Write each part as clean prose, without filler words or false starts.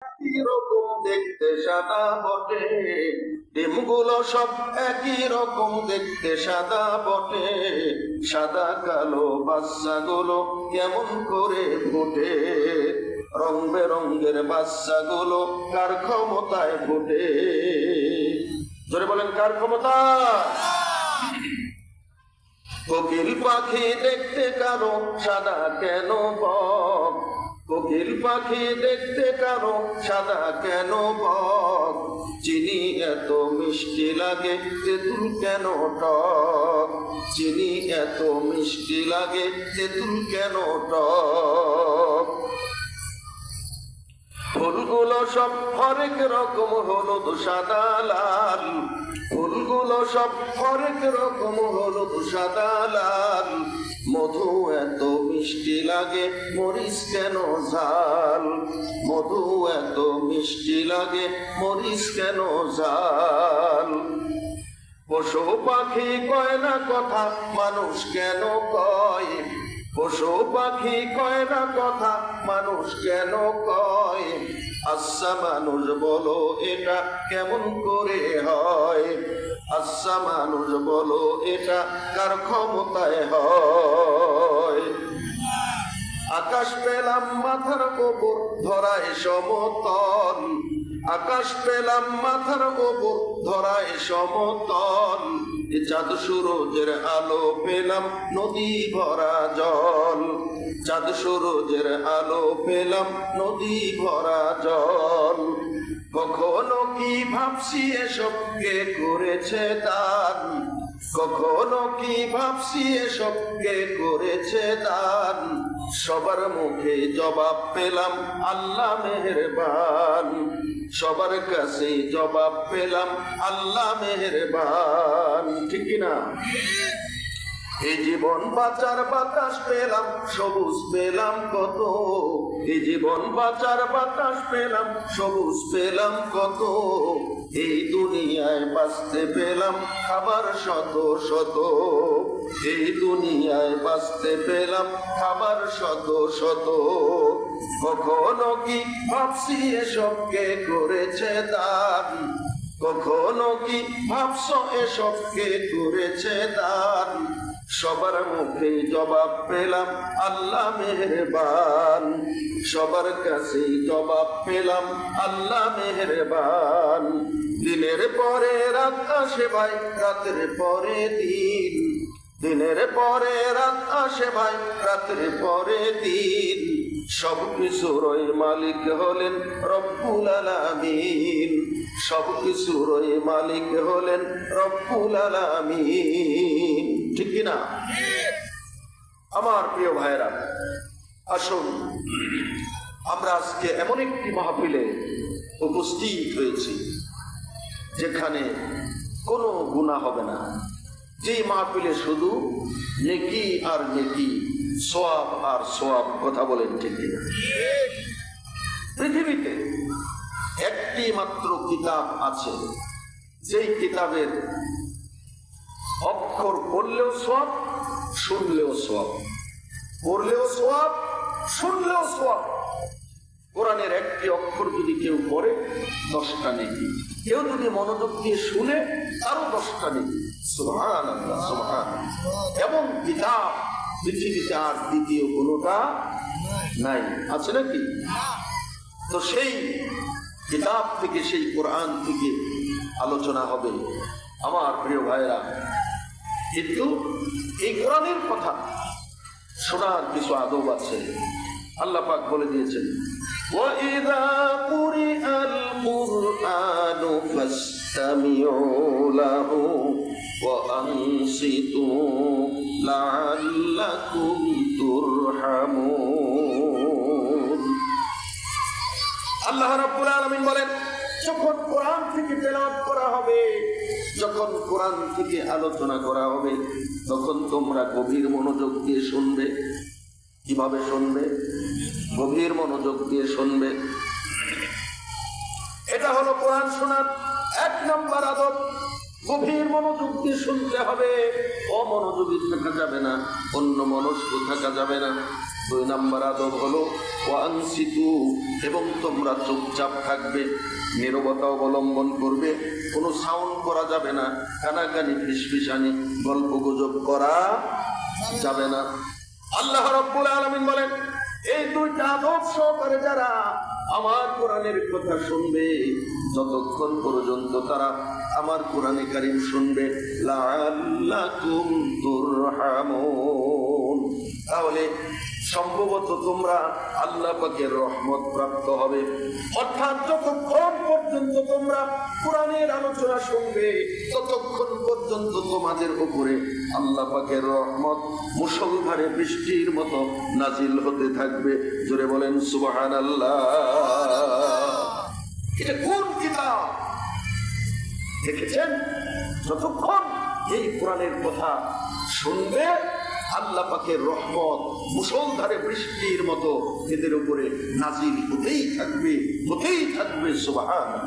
একই রকম দেখতে সাদা বটে, ডিমগুলো সব একই রকম দেখতে সাদা বটে, সাদা কালো বাচ্চাগুলো কেমন করে ফোটে, রং বেরঙের বাচ্চাগুলো কার ক্ষমতায় ফোটে? জোরে বলেন, কার ক্ষমতা? কোকিল পাখি দেখতে কালো সাদা কেন বক, কোকিল পাখি দেখতে কালো সাদা কেন বক, চিনি এত মিষ্টি লাগে তেঁতুল কেন টক, চিনি এত মিষ্টি লাগে তেঁতুল কেন টক। ফুলগুলো সব হরেক রকম হলুদ সাদা লাল, ফুলগুলো সব হরেক রকম হলুদ সাদা লাল, মধু এত মিষ্টি লাগে মরিচ কেন ঝাল, মধু এত মিষ্টি লাগে মরিচ কেন ঝাল। পশু পাখি কয় না কথা মানুষ কেন কয়, পশু পাখি কয় না কথা মানুষ কেন কয়, আচ্ছা মানুষ বলো এটা কেমন করে হয়, আচ্ছা মানুষ বলো এটা কার ক্ষমতায় হয়? আকাশ পেলাম মাথার ওপর ধরায় সমতল, আকাশ পেলাম মাথার ওপর ধরায় সমতল, চাঁদ সূরজের আলো পেলাম নদী ভরা জল, চাঁদ সূরজের আলো পেলাম নদী ভরা জল। কখনো কি ভাবছি এসব কে করেছে দান, কখনো কি ভাবছি এসব কে করেছে দান, সবার মুখে জবাব পেলাম আল্লাহ মেহেরবান, সবার কাছে জবাব পেলাম আল্লাহ মেহেরবান। ঠিক কিনা? এই জীবন বাঁচার বাতাস পেলাম সবুজ পেলাম কত, এই জীবন বাঁচার বাতাস পেলাম সবুজ পেলাম কত, এই দুনিয়ায় বাঁচতে পেলাম খাবার শত শত, এই দুনিয়ায় বাঁচতে পেলাম খাবার শত শত। কখনো কি ভাবছি এসব কে করেছে দান, কখনো কি ভাবছো এসব কে করেছে দান, সবার মুখে জবাব পেলাম আল্লাহ মেহেরবান, সবার কাছে জবাব পেলাম আল্লাহ মেহেরবান। দিনের পরে রাত আসে ভাই, রাতের পরে দিন, দিনের পরে রাত আসে ভাই, রাতের পরে দিন, সব কিছুরই মালিক হলেন রব্বুল আলামিন, সব কিছুরই মালিক হলেন রব্বুল আলামিন। ঠিক কিনা? আমার প্রিয় ভাইরা, আসুন আমরা আজকে এমন একটি মাহফিলে উপস্থিত হয়েছি যেখানে কোনো গুনাহ হবে না, যে মাহফিলে শুধু নেকি আর নেকি, সওয়াব আর সওয়াব। কথা বলেন ঠিক কিনা? পৃথিবীতে একটি মাত্র কিতাব আছে, যেই কিতাবের অক্ষর পড়লেও সওয়াব, শুনলেও সওয়াব, পড়লেও সওয়াব, শুনলেও সওয়াব। কোরআনের একটি অক্ষর যদি কেউ পড়ে 10টা নেকি, কেউ যদি মনোযোগ দিয়ে শুনে তারও 10টা নেকি। সুবহানাল্লাহ, সুবহানাল্লাহ। এমন কিতাব পৃথিবীতে আর দ্বিতীয় কোনোটা নাই, আছে নাকি? তো সেই কিতাব থেকে, সেই কোরআন থেকে আলোচনা হবে আমার প্রিয় ভাইরা। কিন্তু এই কোরআনের কথা শোনার কিছু আদব আছে। আল্লাহ পাক বলে দিয়েছেন, وَإِذَا قُرِئَ الْقُرْآنُ فَاسْتَمِعُوا لَهُ وَأَنصِتُوا لَعَلَّكُمْ تُرْحَمُونَ। আল্লাহ রাব্বুল আলামিন বলেন, যখন কোরআন থেকে তেলাওয়াত করা হবে, যখন কোরআন থেকে আলোচনা করা হবে, তখন তোমরা গভীর মনোযোগ দিয়ে শুনবে। কিভাবে শুনবে? গভীর মনোযোগ দিয়ে শুনবে। এটা হলো কোরআন শোনার 1 নম্বর আদব। গভীর মনোযোগ দিয়ে শুনতে হবে, অমনোযোগী থাকা যাবে না, অন্য মনস্ক থাকা যাবে না। 2 নম্বর আদব হলো ওয়ানসিতু, এবং তোমরা চুপচাপ থাকবে, নীরবতা অবলম্বন করবে, কোনো সাউন্ড করা যাবে না, কানাকানি ফিসফিসানি গল্প গুজব করা যাবে না। আল্লাহ রাব্বুল আলামিন বলেন, এই 2টা আদব সহকারে যারা আমার কোরআনের কথা শুনবে, যতক্ষণ পর্যন্ত তারা আমার কোরআনে কারীম শুনবে, লাআল্লাকুম তুরহামুন, তাহলে সম্ভবত তোমরা আল্লাহ পাকের রহমত প্রাপ্ত হবে। অর্থাৎ যতক্ষণ পর্যন্ত তোমরা কোরআনের আলোচনা শুনবে, ততক্ষণ পর্যন্ত তোমাদের উপরে আল্লাহ পাকের রহমত মুষলধারে বৃষ্টির মতো নাজিল হতে থাকবে। জোরে বলেন সুবহানাল্লাহ। এটা কোন কিতাব দেখেছেন? যতক্ষণ এই কোরআনের কথা শুনবে, আল্লাহ পাকের রহমত মুষলধারে বৃষ্টির মতো এদের উপরে নাজিল হতেই থাকবে, হতেই থাকবে। সুবহানাল্লাহ।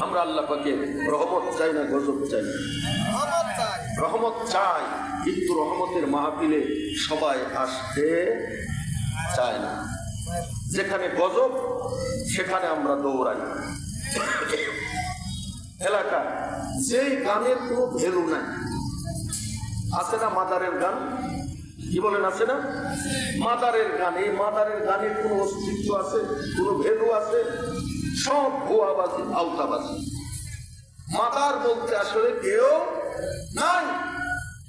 আমরা আল্লাহ পাকের রহমত চাই না গজব চাই? রহমত চাই, কিন্তু রহমতের মাহফিলে সবাই আসতে চায় না। যেখানে গজব সেখানে আমরা দৌড়াই। এলাকা যেই গানের কোনো ভ্যালু নাই, আছে না মাদারের গান? কি বলেন, আছে না মাদারের গান? এই মাদারের গানের কোনো অস্তিত্ব আছে, কোনো ভ্যালু আছে? সব ভুয়াবাজি, আওতাবাজি। মাদার বলতে আসলে কেউ নাই।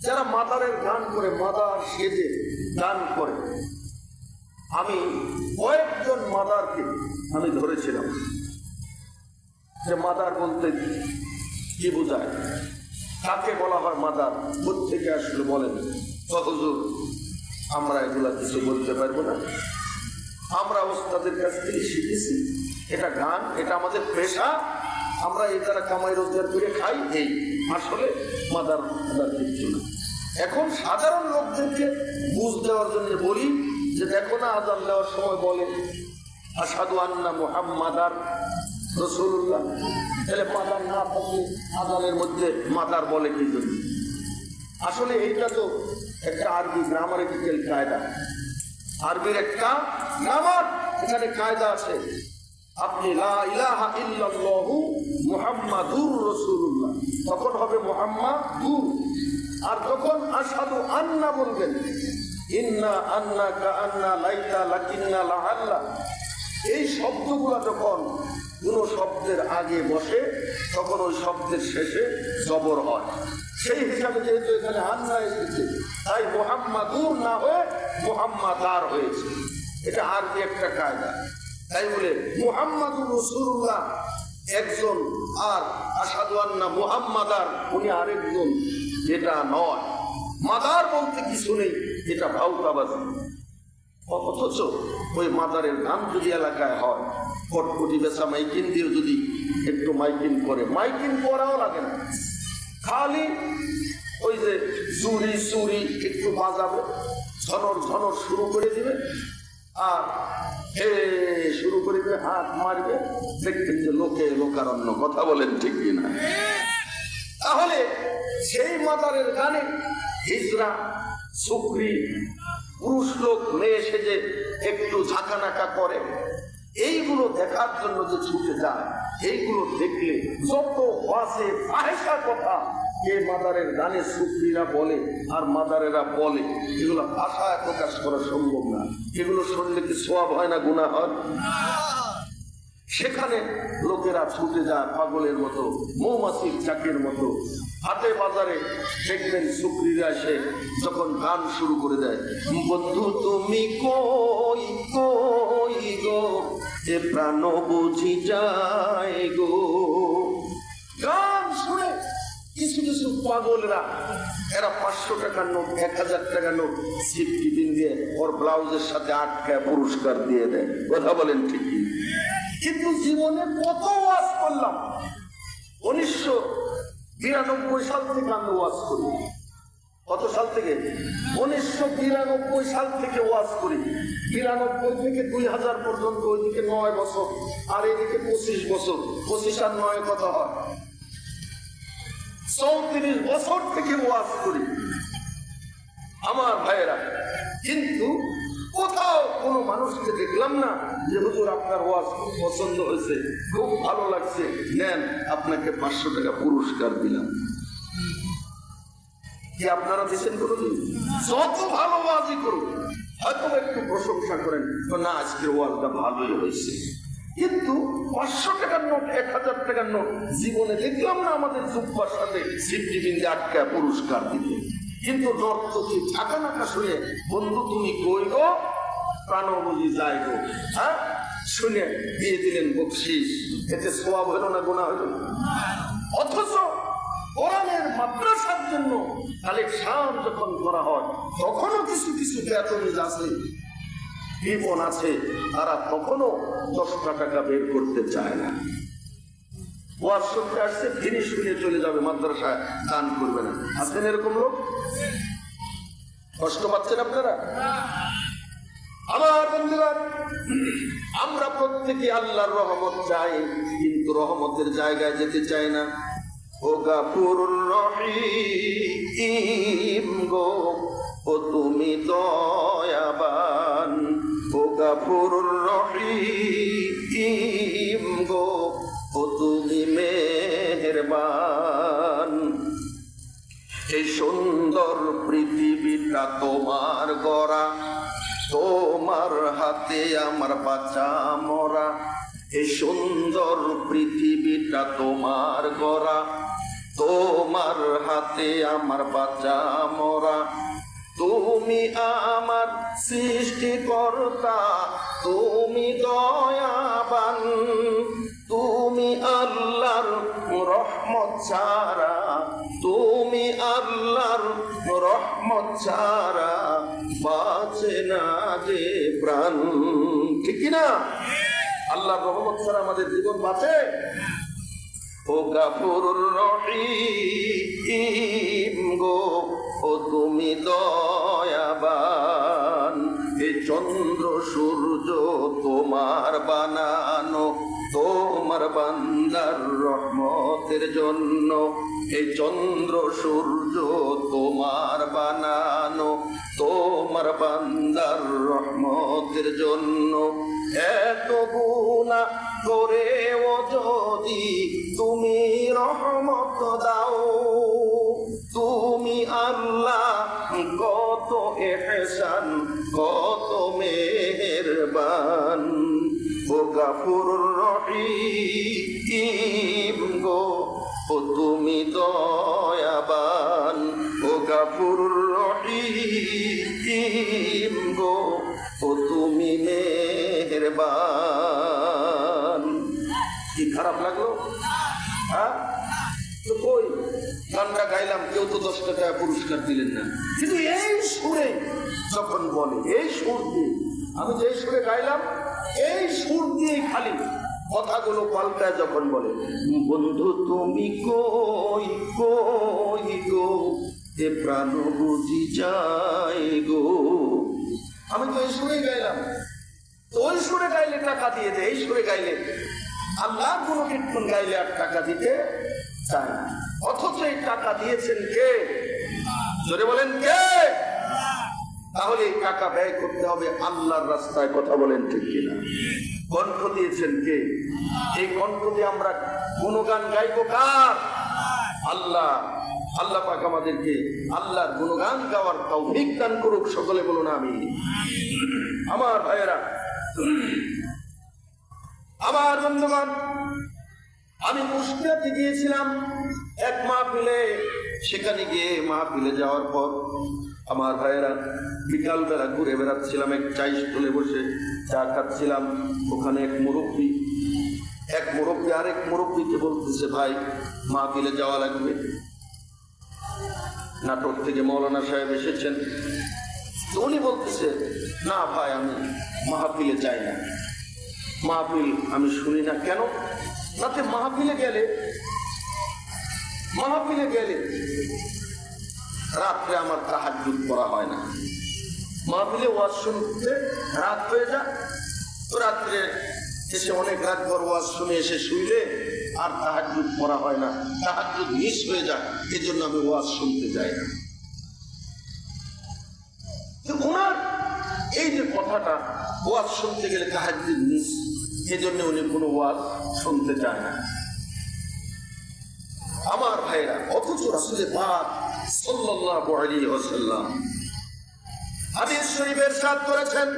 যারা মাদারের গান করে, মাদার সেজে গান করে, আমি কয়েকজন মাদারকে আমি ধরেছিলাম যে মাদার বলতে কি বোঝায়, কাকে বলা হয় মাদার, কোত্থেকে আসলে বলেন। তো হুজুর, আমরা এগুলা কিছু বলতে পারবো না, আমরা ওস্তাদের কাছ থেকে শিখেছি, এটা গান, এটা আমাদের পেশা, আমরা এই দ্বারা কামাই রোজগার করে খাই। এই আসলে মাদার কিছু না। এখন সাধারণ লোকদেরকে বুঝ দেওয়ার জন্য বলি যে দেখো না, আযান দেওয়ার সময় বলে আশহাদু আন্না মুহাম্মাদার রাসূলুল্লাহ, তাহলে মাদার না থাকলে আযানের মধ্যে মাদার বলে কি জন্য? আসলে এইটা তো একটা আরবি গ্রামারিক্যাল কায়দা, আরবির একটা গ্রামার, এখানে কায়দা আছে। আপনি লা ইলাহা ইল্লাল্লাহু মুহাম্মাদুর রাসূলুল্লাহ, তখন হবে মুহাম্মাদুর। আর যখন আশহাদু আন্না বলবেন, ইন্না আন্না কা আন্না লাইতা লাকিন্না লাআল্লা, এই শব্দগুলো যখন কোন শব্দের আগে বসে, তখন ওই শব্দের শেষে জবর হয়। সেই হিসাবে যেহেতু এখানে আন্না এসেছে, তাই মুহাম্মাদুর না হয়ে মুহাম্মাদার হয়েছে। এটা আরবি একটা কায়দা। তাই বলে মুহাম্মাদুর রাসূলুল্লাহ একজন, আর আশহাদু আন্না মুহাম্মাদার উনি আরেকজন, এটা নয়। মাদার বলতে কিছু নেই, এটা ভাউতাবাজি। অথচ ওই মাদারের নাম যদি এলাকায় হয়, কটকটি বেচা মাইকিন দিয়ে যদি একটু মাইকিন করে, মাইকিন করাও লাগে না, খালি ওই যে চুরি চুরি একটু বাজাবে, ঝনর ঝনর শুরু করে দিবে, আর হে শুরু করে দিবে, হাত মারবে, দেখবেন যে লোকে লোকারণ্য। কথা বলেন ঠিক কিনা? তাহলে সেই মাদারের গানে হিজরা, সুকরি, পুরুষ লোক মেয়ে সেজে একটু ঝাঁকানাকা করে, এইগুলো দেখার জন্য যে ছুটে যায়, এইগুলো দেখলে যত বাসে ফাহেসা কথা এই মাদারের গানে সুকরিরা বলে আর মাদারেরা বলে, এগুলো ভাষায় প্রকাশ করা সম্ভব না। এগুলো শুনলে কি সওয়াব হয় না গুনাহ হয়? সেখানে লোকেরা ছুটে যায় পাগলের মতো, মৌমাছির চাকের মতো। হাটে বাজারে দেখবেন সুকরিরা এসে যখন গান শুরু করে দেয়, বন্ধু তুমি কই কই গো, এ প্রাণ বুঝি যায় গো। গান শুনে কিছু কিছু পাগলরা, এরা 500 টাকার নোট, 1000 টাকার নোট সিফটি দিন দিয়ে ওর ব্লাউজের সাথে আটকায় পুরস্কার দিয়ে দেয়। কথা বলেন ঠিক? কিন্তু জীবনে কত ওয়াজ করলাম, 1992 সাল থেকে আমি ওয়াজ করি। কত সাল থেকে? 1992 সাল থেকে ওয়াজ করি। 92 থেকে 2000 পর্যন্ত, ওইদিকে 9 বছর আর এদিকে 25 বছর। 25 আর 9 কত হয়? 34 বছর থেকে ওয়াজ করি। আমার ভাইয়েরা, কিন্তু কোথাও কোনো মানুষকে দেখলাম না যে হুজুর আপনার ওয়াজ খুব পছন্দ হয়েছে, খুব ভালো লাগছে, নেন আপনাকে 500 টাকা পুরস্কার দিলাম। কি আপনারা দিচ্ছেন কোনোদিন? যত ভালো ওয়াজই করুন, হয়তো একটু প্রশংসা করেন, না আজকের ওয়াজটা ভালোই হয়েছে, কিন্তু 500 টাকার নোট, 1000 টাকার নোট জীবনে দেখলাম না আমাদের জুব্বার সাথে সিফটি বিন্দে আটকায় পুরস্কার দিতে। কিন্তু নর্তকী থাকা নাকা শুনে, বন্ধু তুমি কই গো, প্রাণ বুঝি যাই গো, হ্যাঁ শুনে দিয়ে দিলেন বকশিস। এতে সওয়াব হলো না গুনাহ হলো? অথচ কোরআনের মাদ্রাসার জন্য কালেকশন যখন করা হয়, তখনও কিছু কিছু বেতনিজ আছে, বিপন আছে, তারা কখনো 10 টাকা বের করতে চায় না। ওয়াজ শুনতে আসছে, ফিরে শুনে চলে যাবে, মাদ্রাসায় দান করবে না। আছেন এরকম লোক? কষ্ট পাচ্ছেন আপনারা? আমার বন্ধুরা, আমরা প্রত্যেকে আল্লাহর রহমত চাই, কিন্তু রহমতের জায়গায় যেতে চাই না। ও গাফুরুর রহিম গো, ও তুমি দয়াবান, ও গাফুরুর রহিম গো, ও তুমি মেহেরবান। এই সুন্দর পৃথিবীটা তোমার গড়া, তোমার হাতে আমার বাঁচা মরা। এই সুন্দর পৃথিবীটা তোমার গড়া, তোমার হাতে আমার বাঁচা মরা। তুমি আমার সৃষ্টিকর্তা, তুমি দয়াবান, তুমি আল্লাহর রহমত ছাড়া, তুমি আল্লাহর রহমত ছাড়া বাঁচে না যে প্রাণ। ঠিক কিনা? আল্লাহর রহমত ছাড়া আমাদের জীবন বাঁচে? ও গাফুরুর রহিম গো, ও তুমি দয়াবান। এই চন্দ্র সূর্য তোমার বানানো, তোমার বান্দার রহমতের জন্য। এই চন্দ্র সূর্য তোমার বানানো, তোমার বান্দার রহমতের জন্য। এত গুনাহ করেও যদি তুমি রহমত দাও, তুমি আল্লাহ কত ইহসান, কত মেহেরবান। ও গাফুরুর রহিম গো, ও তুমি দয়াবান। ও গাফুরুর রহিম গো, ও তুমি মেহেরবান। কি খারাপ লাগলো? হ্যাঁ, তো কই গানটা গাইলাম, কেউ তো 10 টাকা পুরস্কার দিলেন না। কিন্তু এই সুরে যখন বলে, এই সুর দিয়ে, আমি যে সুরে গাইলাম এই সুর দিয়ে খালি কথাগুলো পাল্টায় যখন বলে, বন্ধু তুমি কই কই গো, এ প্রাণ বুঝি যায় গো। আমি তো এই সুরে গাইলাম, তো ওই সুরে গাইলে টাকা দিয়ে দেয়, এই সুরে গাইলে আল্লাহ কোনো কীর্তন গাইলে আর টাকা দিতে চায় না। অথচ এই টাকা দিয়েছেন কে? জোরে বলেন কে? তাহলে এই টাকা ব্যয় করতে হবে আল্লাহর রাস্তায়। কথা বলেন ঠিক কিনা? কণ্ঠ দিয়েছেন কে? এই কণ্ঠ দিয়ে আমরা গুণগান গাইবো কার? আল্লাহ। আল্লাহ পাক আমাদেরকে আল্লাহর গুণগান গাওয়ার তৌফিক দান করুক। সকলে বলুন আমিন। আমার ভাইয়েরা, আমার বন্ধুগণ, আমি কুষ্টিয়াতে গিয়েছিলাম এক মাহফিলে। সেখানে গিয়ে মাহফিলে যাওয়ার পর আমার ভাইয়েরা বিকালবেলা ঘুরে বেড়াচ্ছিলাম, এক চাই স্টলে বসে চা খাচ্ছিলাম। ওখানে এক মুরব্বী আরেক মুরব্বীকে বলতেছে, ভাই মাহফিলে যাওয়া লাগবে। নাটক থেকে মৌলানা সাহেব এসেছেন। তো উনি বলতেছে, না ভাই আমি মাহফিলে যাই না, মাহফিল আমি শুনি না। কেন? তাতে মাহফিলে গেলে রাত্রে আমার তাহাজ্জুদ করা হয় না। মাহফিলে ওয়াজ শুনতে রাত হয়ে যায়, তো রাত্রে এসে অনেক রাত পর ওয়াজ শুনে এসে শুইলে আর তাহাজ্জুদ করা হয় না, তাহাজ্জুদ মিস হয়ে যায়। এই জন্য আমি ওয়াজ শুনতে যাই না। ওনার এই যে কথাটা, ওয়াজ শুনতে গেলে তাহাজ্জুদ মিস, এজন্য উনি কোনো ওয়াজ শুনতে চায় না। আমার ভাইরা, অথচ রাসূল পাক সাল্লাল্লাহু আলাইহি ওয়াসাল্লাম হাদিস শরীফে ইরশাদ করেছেন,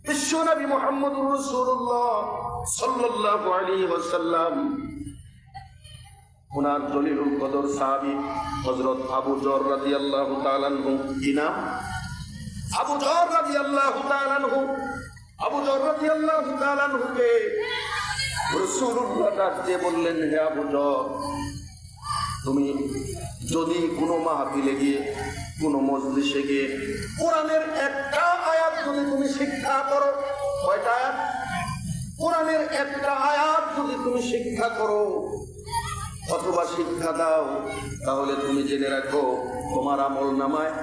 বিশ্বনবী মুহাম্মদুর রাসূলুল্লাহ সাল্লাল্লাহু আলাইহি ওয়াসাল্লাম ওনার জলিলুল কদর সাহাবী হযরত আবু যর রাদিয়াল্লাহু তাআলা আনহু, কি নাম? আবু যর রাদিয়াল্লাহু তাআলা আনহু। আবু যর রাদিয়াল্লাহু তাআলা আনহুকে রাসূলুল্লাহ ডাক দিয়ে বললেন, হে আবু যর, তুমি যদি কোনো মাহফিলে গিয়ে, কোনো মজলিসে গিয়ে কোরআনের একটা আয়াত যদি তুমি শিক্ষা করো, কয়টা আয়াত? কোরআনের একটা আয়াত যদি তুমি শিক্ষা করো অথবা শিক্ষা দাও, তাহলে তুমি জেনে রাখো তোমার আমল নামায়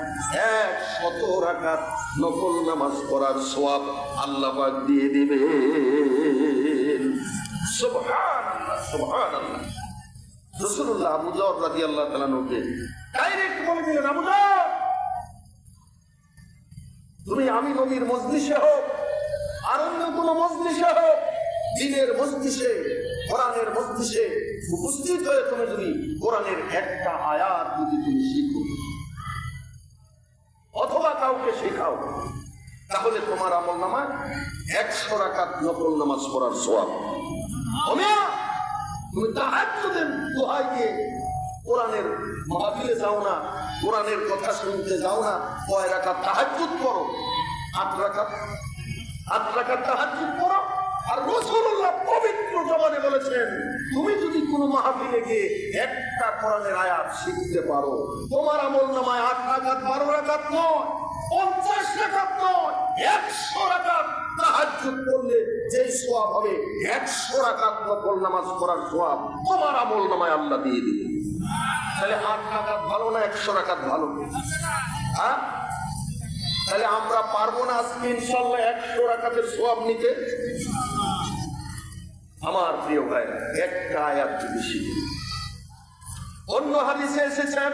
100 রাকাত নফল নামাজ পড়ার সওয়াব আল্লাহ পাক দিয়ে দিবেন। সুবহানাল্লাহ, সুবহানাল্লাহ। রাসূলুল্লাহ আবু যর রাদিয়াল্লাহু তাআলা আনহুকে ডাইরেক্ট বলে দিলেন, আবু যর, তুমি আমি নবীর মজলিসে হোক আর অন্য কোন মজলিসে হোক, দ্বীনের মজলিসে, কোরআনের মজলিসে উপস্থিত হয়ে তুমি যদি কোরআনের একটা আয়াত যদি তুমি শিখো অথবা কাউকে শেখাও, তাহলে তোমার আমল নামায় 100 রাকাত নফল নামাজ পড়ার সওয়াব। তুমি তাহাজ্জুদের দোহাই দিয়ে কোরআনের মাহফিলে যাও না, কোরআনের কথা শুনতে যাও না, কয় রাকাত তাহাজ্জুদ করো? 8 রাকাত তাহাজ্জুদ করো। আর রাসূলুল্লাহ পবিত্র জবানে বলেছেন, তুমি যদি কোনো মাহফিলে গিয়ে একটা কোরআনের আয়াত শিখতে পারো, তোমার আমল নামায় 8 রাকাত 12 রাকাত নয়, 50 রাকাত নয়, 100 রাকাত তাহাজ্জুদ করলে যে সওয়াব হবে, 100 রাকাত নফল নামাজ পড়ার সওয়াব তোমার আমল নামায় আল্লাহ দিয়ে দিবেন। তাহলে 8 রাকাত ভালো না 100 রাকাত ভালো? হ্যাঁ, তাহলে আমরা পারবো না আজকে ইনশাআল্লাহ 100 রাকাতের সওয়াব নিতে? আমার প্রিয় ভাইরা, একটা আয়াত যদি শিখি। অন্য হাদিসে এসেছেন,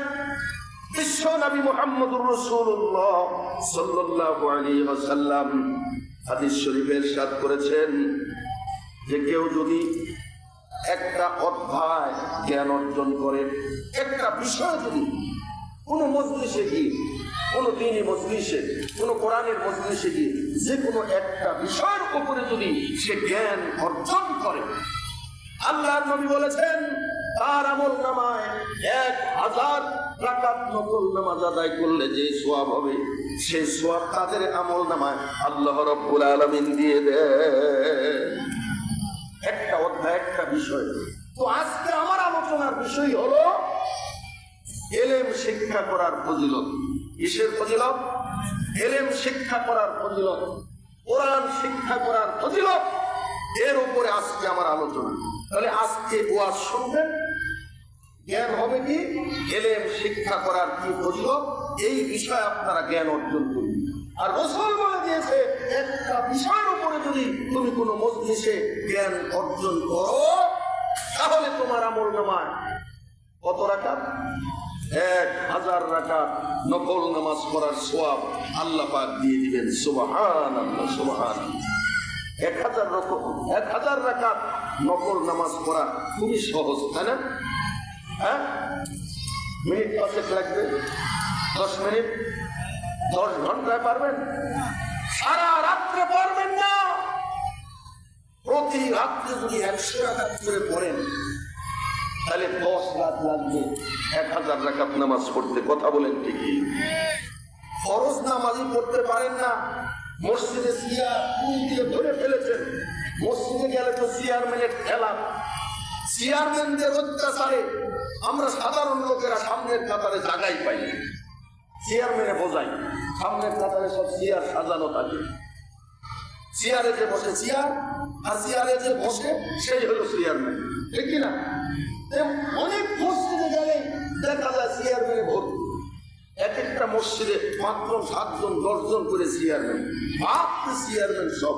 বিশ্ব নবী মুহাম্মদুর রাসূলুল্লাহ সাল্লাল্লাহু আলাইহি ওয়াসাল্লাম হাদিস শরীফে ইরশাদ করেছেন যে কেউ যদি একটা অধ্যায় জ্ঞান অর্জন করে, একটা বিষয় যদি কোনো মজলিসে গিয়ে, কোনো দ্বীনি মজলিসে, কোনো কোরআনের মজলিসে গিয়ে যে কোনো একটা বিষয়ের উপরে যদি সে জ্ঞান অর্জন করে, আল্লাহর নবী বলেছেন তার আমল নামায় 1000 রাকাত নফল নামাজ আদায় করলে যে সওয়াব হবে, সেই সওয়াব তাদের আমল নামায় আল্লাহ রাব্বুল আলামিন দিয়ে দেন। একটা অধ্যায়, একটা বিষয়। তো আজকে আমার আলোচনার বিষয় হলো ইলম শিক্ষা করার ফজিলত। কিসের ফজিলত? ইলম শিক্ষা করার ফজিলত, কোরআন শিক্ষা করার ফজিলত, এর উপরে আজকে আমার আলোচনা। তাহলে আজকে ওয়াজ শুনবেন, জ্ঞান হবে কি, ইলম শিক্ষা করার কি ফজিলত, এই বিষয়ে আপনারা জ্ঞান অর্জন করুন। আর রাসূল বলে দিয়েছে, একটা বিষয়ের উপরে যদি তুমি কোনো মজলিসে জ্ঞান অর্জন করো, তাহলে তোমার আমল নামায় কত রাকাত? 1000 রাকাত নফল নামাজ পড়ার সওয়াব আল্লাহ পাক দিয়ে দিবেন। সুবহানাল্লাহ, সুবহানাল্লাহ। 1000 রাকাত নফল নামাজ পড়া খুবই সহজ, তাই না? হ্যাঁ, মিনিট 10 লাগবে, 10 মিনিট, 10 ঘন্টায় পারবেন? সারা রাত্রে পারবেন না। প্রতি রাত্রে যদি 100 রাকাত করে পড়েন, তাহলে 10 রাত লাগবে 1000 রাকাত নামাজ পড়তে। কথা বলেন ঠিকই? ফরজ নামাজই পড়তে পারেন না, মসজিদে চেয়ার দিয়ে ধরে ফেলেছেন, মসজিদে গেলে তো চেয়ারম্যানের খেলা, চেয়ারম্যানদের অত্যাচারে আমরা সাধারণ লোকেরা সামনের কাতারে জায়গাই পাই। চেয়ারম্যানে বোঝাই, সামনের কাতারে সব চেয়ার সাজানো থাকে, চেয়ারে যে বসে চেয়ার, আর চেয়ারে যে বসে সেই হলো চেয়ারম্যান, ঠিক কিনা? অনেক মসজিদে গেলে দেখা যায় চেয়ারম্যানে ভর্তি, এক একটা মসজিদে মাত্র 7 জন 10 জন করে চেয়ারম্যান, মাত্র চেয়ারম্যান সব।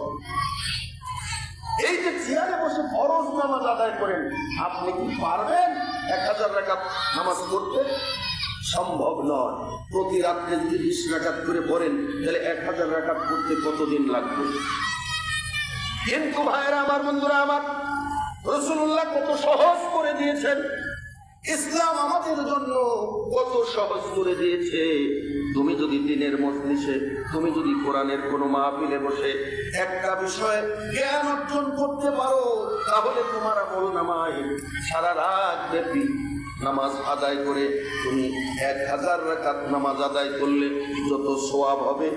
এই যে চেয়ারে বসে ফরজ নামাজ আদায় করেন, আপনি কি পারবেন 1000 রাকাত নামাজ পড়তে? সম্ভব নয়। প্রতি রাত্রে যদি 20 রাকাত করে পড়েন তাহলে 1000 রাকাত করতে কতদিন লাগবে? কিন্তু ভাইরা আমার, বন্ধুরা আমার, রাসূলুল্লাহ কত সহজ করে দিয়েছেন। ইসলাম আমাদের জন্য কত সহজ করে দিয়েছে। তুমি যদি দিনের মজলিসে, তুমি যদি কোরআনের কোনো মাহফিলে বসে একটা বিষয়ে জ্ঞান অর্জন করতে পারো, তাহলে তোমার আমলনামায় সারা রাত ব্যাপী নামাজ আদায় করে তুমি 1000 রাকাত নামাজ আদায় করলে যত সওয়াব হবে,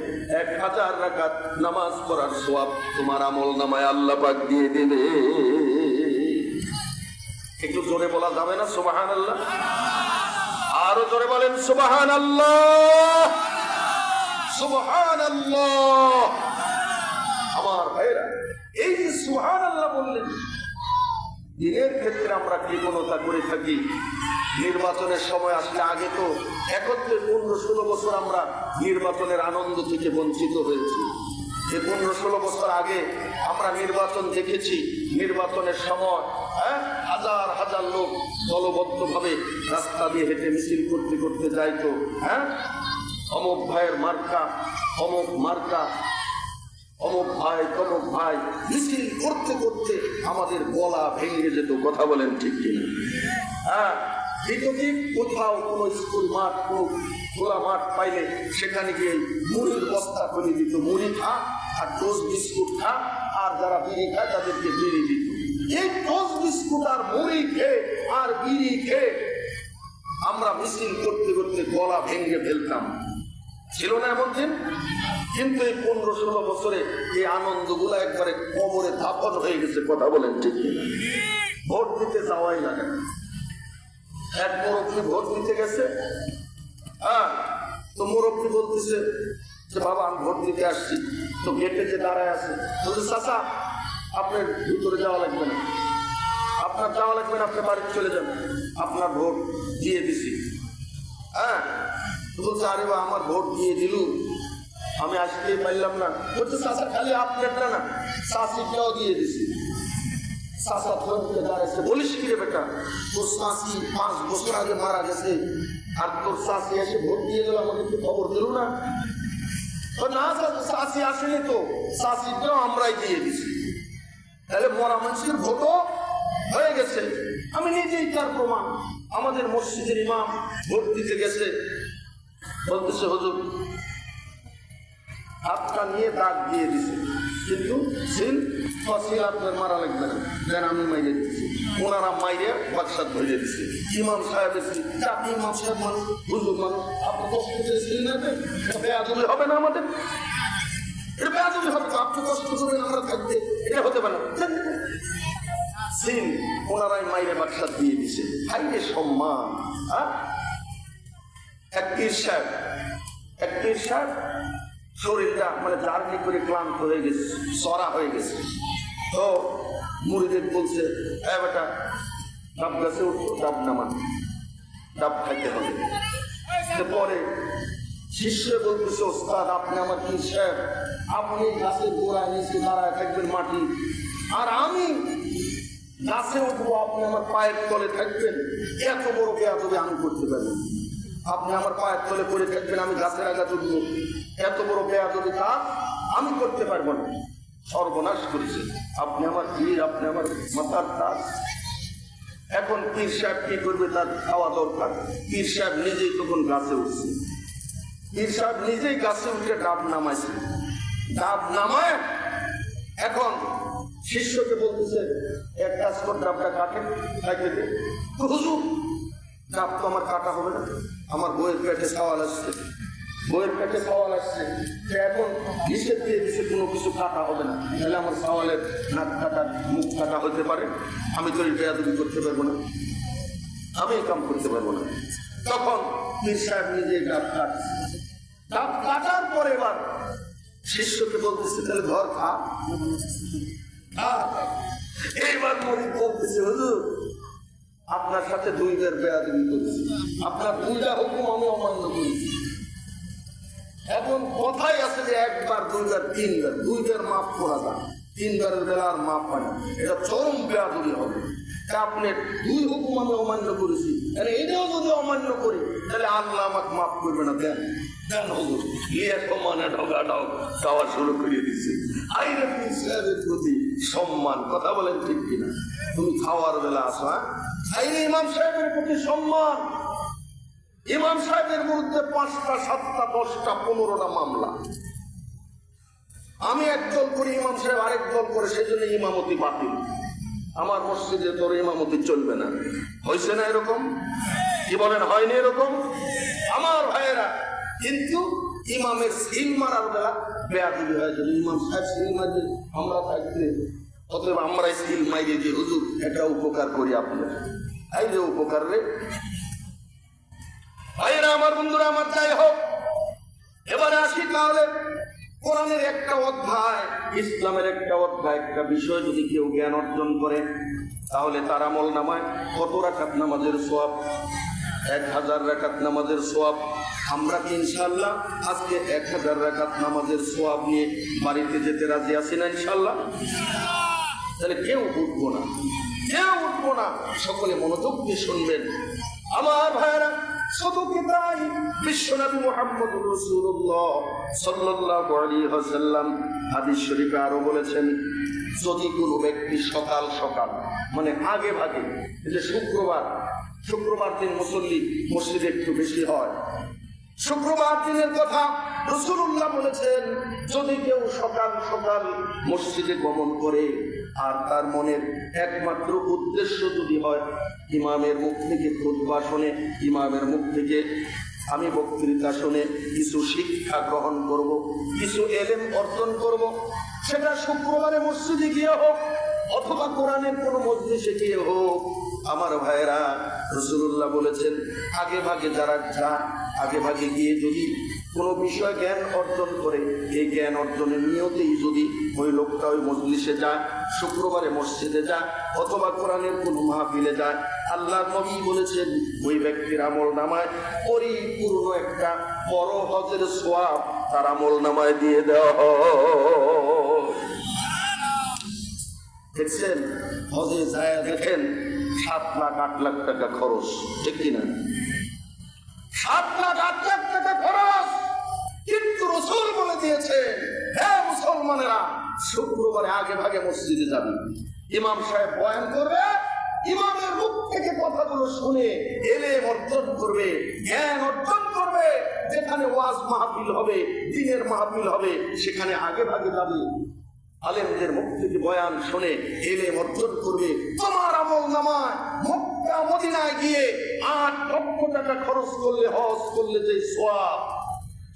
1000 রাকাত নামাজ পড়ার সওয়াব তোমার আমলনামায় আল্লাহ পাক দিয়ে দেবে। একটু জোরে বলা যাবে না সুবহানাল্লাহ? আরো জোরে বলেন সুবহানাল্লাহ, সুবহানাল্লাহ। আমার ভাইরা, এই যে সুবহানাল্লাহ বললেন, দিনের ক্ষেত্রে আমরা কৃপণতা করে থাকি। নির্বাচনের সময় আসলে, আগে তো একত্রে 15-16 বছর আমরা নির্বাচনের আনন্দ থেকে বঞ্চিত হয়েছি। যে 15-16 বছর আগে আমরা নির্বাচন দেখেছি, নির্বাচনের সময় হাজার হাজার লোক দলবদ্ধভাবে রাস্তা দিয়ে হেঁটে মিছিল করতে করতে যাইতো। অমুক ভাইয়ের মার্কা, অমুক মার্কা, অমুক ভাই, তমুক ভাই, মিছিল করতে করতে আমাদের গলা ভেঙে যেত। কথা বলেন ঠিক কিনা? কোথাও কোনো স্কুল মাঠ, কোনো খোলা মাঠ পাইলে সেখানে গিয়ে মুড়ির বস্তা করে দিত। মুড়ি খা আর টোস্ট বিস্কুট খা, আর যারা বিড়ি খায় তাদেরকে বিড়ি দিত। এই টোস্ট বিস্কুট আর মুড়ি খেয়ে আর বিড়ি খেয়ে আমরা মিছিল করতে করতে গলা ভেঙে ফেলতাম। ছিল না এমন দিন? কিন্তু এই 15-16 বছরে এই আনন্দগুলো একবারে কবরে দাফন হয়ে গেছে। কথা বলেন ঠিক কিনা? ভোট দিতে যাওয়াই লাগে না। এক মুরব্বী ভোট দিতে গেছে, তো মুরব্বী বলতেছে যে বাবা আমি ভোট দিতে আসছি। তো গেটে যে দাঁড়ায় আছে বলছে, চাচা আপনার ভিতরে যাওয়া লাগবে না, আপনার যাওয়া লাগবে না, আপনি বাড়িতে চলে যান, আপনার ভোট দিয়ে দিছি। বলছে আরে বা আমার ভোট দিয়ে দিলু, আমি আসতেই পারলাম না। বলছে চাচা খালি আপনারটা না, চাষিটাও দিয়ে দিছি। চাচা ধরে দাঁড়াইছে, বলিস কি রে বেটা, তোর চাষি 5 বছর আগে মারা গেছে, আর তোর চাষি এসে ভোট দিয়ে গেল, আমাকে একটু খবর দিল না? না চাষি আসেনি তো, চাষিটাও আমরাই দিয়ে দিছি। তাহলে মরা মানুষের ভোটও হয়ে গেছে। আমি নিজেই তার প্রমাণ। আমাদের মসজিদের ইমাম ভোট দিতে গেছে, বলতেছে হুজুর হাতটা নিয়ে দাগ দিয়ে দিছে, কিন্তু সিল আপনার মারা লাগবে না, যেন আমি মাইরে দিচ্ছি। ওনারা মাইরে বাক্সাত ধরে দিচ্ছে। ইমাম সাহেব এসে, আপনি ইমাম সাহেব মানুষ, হুজুর মানুষ, আপনি কষ্ট করে সিল নেবেন, এটা বেয়াদবি হবে না আমাদের? এটা বেয়াদবি হবে তো, আপনি কষ্ট করবেন আমরা থাকতে, এটা হতে পারে না। সিল ওনারাই মাইরে বাক্সাত দিয়ে দিছে। হাইরে সম্মান। এক পীর সাহেব শরীরটা মানে জার্নি করে ক্লান্ত হয়ে গেছে, সরা হয়ে গেছে। তো মুড়িদের বলছে, হ্যাঁ বেটা ডাব গাছে উঠতো, ডাব নামান, ডাব খাইতে হবে। পরে শিষ্য বলতেছে, ওস্তাদ আপনি আমার পীর সাহেব, আপনি গাছের গোড়ায় নিচে দাঁড়ায় থাকবেন মাটি, আর আমি গাছে উঠবো, আপনি আমার পায়ের তলে থাকবেন। এত বড় বেয়াদবি আমি করতে পারবো? আপনি আমার পায়ের তলে পড়ে থাকবেন, আমি গাছের আগা উঠবো, এত বড় বেয়াদবি কাজ আমি করতে পারবো না। সর্বনাশ করেছে, আপনি আমার পীর, আপনি আমার মাথার তাজ। এখন পীর সাহেব কি করবে? তার খাওয়া দরকার। পীর সাহেব নিজেই তখন গাছে উঠছে। পীর সাহেব নিজেই গাছে উঠে ডাব নামাইছে। ডাব নামায় এখন শিষ্যকে বলতেছে, এক কাজ কর, ডাবটা কাটে খাইতে দে। হুজুর ডাব তো আমার কাটা হবে না, আমার বইয়ের পেটে সওয়াল আসছে, বইয়ের পেটে সওয়াল আসছে। এখন নিষেধ দিয়ে দিচ্ছে কোনো কিছু কাটা হবে না, তাহলে আমার সওয়ালের নাক কাটা, মুখ কাটা হতে পারে, আমি তো এই বেয়াদবি করতে পারবো না, আমি এই কাম করতে পারবো না। তখন পীর সাহেব নিজে ডাব কাটছে। ডাব কাটার পরে এবার শিষ্যকে বলতেছে, তাহলে ঘর খা। এইবার মরিদ বলতেছে, হুজুর আপনার সাথে 2 বার বেয়াদবি করেছি, আপনার 2টা হুকুম আমি অমান্য করেছি। এখন কথাই আছে যে 1 বার, 2 বার, 3 বার, 2 বার মাফ করা যায়, 3 বারের বেলা আর মাফ হয় না। এটা চরম বেয়াদবি হবে। আপনি দুই হুকুম আমি অমান্য করেছি, এটাও যদি অমান্য করি তাহলে আল্লাহ আমাকে মাফ করবে না। দেন দেন হুজুর, মানে ঢোকা খাওয়া শুরু করে দিচ্ছে। আইনের সাহেবের প্রতি সম্মান, কথা বলেন ঠিক কিনা? তুমি খাওয়ার বেলা আসো, আইনে ইমাম সাহেবের প্রতি সম্মান। ইমাম সাহেবের বিরুদ্ধে 5টা 7টা 10টা 15টা মামলা। আমি একদল করি, ইমাম সাহেব আরেক দল করে, সেই জন্য ইমামতি বাতিল। আমার মসজিদে তোর ইমামতি চলবে না। হয়েছে না এরকম? কি বলেন, হয়নি এরকম? আমার ভাইয়েরা, কিন্তু ইমামের সিল মারার বেলা বেয়াদবি হয়। যদি ইমাম সাহেব সিল মারবে, আমরা থাকতে, অতএব আমরা সিল মাইরে দিয়ে হুজুর একটা উপকার করি আপনার। এই যে উপকার রে ভাইয়েরা, আমার বন্ধুরা, আমার যাই হোক, এবারে আসি তাহলে কোরআনের একটা অধ্যায়, ইসলামের একটা অধ্যায়, একটা বিষয় যদি কেউ জ্ঞান অর্জন করে তাহলে তার আমল নামায় কত রাকাত নামাজের সওয়াব? 1000 রাকাত নামাজের সওয়াব। আমরা কি ইনশাআল্লাহ আজকে 1000 রাকাত নামাজের সওয়াব নিয়ে বাড়িতে যেতে রাজি আছি না ইনশাআল্লাহ? তাহলে কেউ উঠবো না, কেউ উঠবো না। সকলে মনোযোগ দিয়ে শুনবেন আমার ভাইয়েরা। শুধু কি তাই, বিশ্বনবী মুহাম্মদুর রাসূলুল্লাহ সাল্লাল্লাহু আলাইহি ওয়াসাল্লাম হাদিস শরীফে আরো বলেছেন, যদি কোনো ব্যক্তি সকাল সকাল, মানে আগে ভাগে, এই যে শুক্রবার দিন মুসল্লি মসজিদে একটু বেশি হয়, শুক্রবার দিনের কথা রাসূলুল্লাহ বলেছেন, যদি কেউ সকাল সকাল মসজিদে গমন করে আর তার মনের একমাত্র উদ্দেশ্য যদি হয় ইমামের মুখ থেকে খুতবা শুনে, ইমামের মুখ থেকে আমি বক্তৃতা শুনে কিছু শিক্ষা গ্রহণ করব, কিছু এলেম অর্জন করব, সেটা শুক্রবারে মসজিদে গিয়ে হোক অথবা কোরআনের কোনো মজলিসে গিয়ে হোক, আমার ভাইয়েরা, রাসূলুল্লাহ বলেছেন আগে ভাগে যারা যায়, আগে ভাগে গিয়ে যদি কোনো বিষয় জ্ঞান অর্জন করে, এই জ্ঞান অর্জনের নিয়তেই যদি ওই লোকটা ওই মজলিসে যায়, শুক্রবারে মসজিদে যায় অথবা কোরআনের কোনো মাহফিলে যায়, আল্লাহর নবী বলেছেন ওই ব্যক্তির আমল নামায় পরিপূর্ণ একটা বড় হজের সওয়াব তার আমল নামায় দিয়ে দেওয়া হয়। দেখছেন, হজে যায় দেখেন 7 লাখ 8 লাখ টাকা খরচ, ঠিক কিনা? 7 লাখ 8 লাখ টাকা খরচ, কিন্তু রাসূল বলে দিয়েছেন, হে মুসলমানেরা, শুক্রবারে আগে ভাগে মসজিদে যাবে, ইমাম সাহেব বয়ান করবে, ইমামের মুখ থেকে কথাগুলো শুনে এলেম অর্জন করবে, জ্ঞান অর্জন করবে। যেখানে ওয়াজ মাহফিল হবে, দ্বীনের মাহফিল হবে, সেখানে আগে ভাগে যাবে, আলেমদের মুখ থেকে বয়ান শুনে এলেম অর্জন করবে। তোমার আমল নামায় মক্কা মদিনায় গিয়ে 8 লক্ষ টাকা খরচ করলে, হজ করলে যে সওয়াব,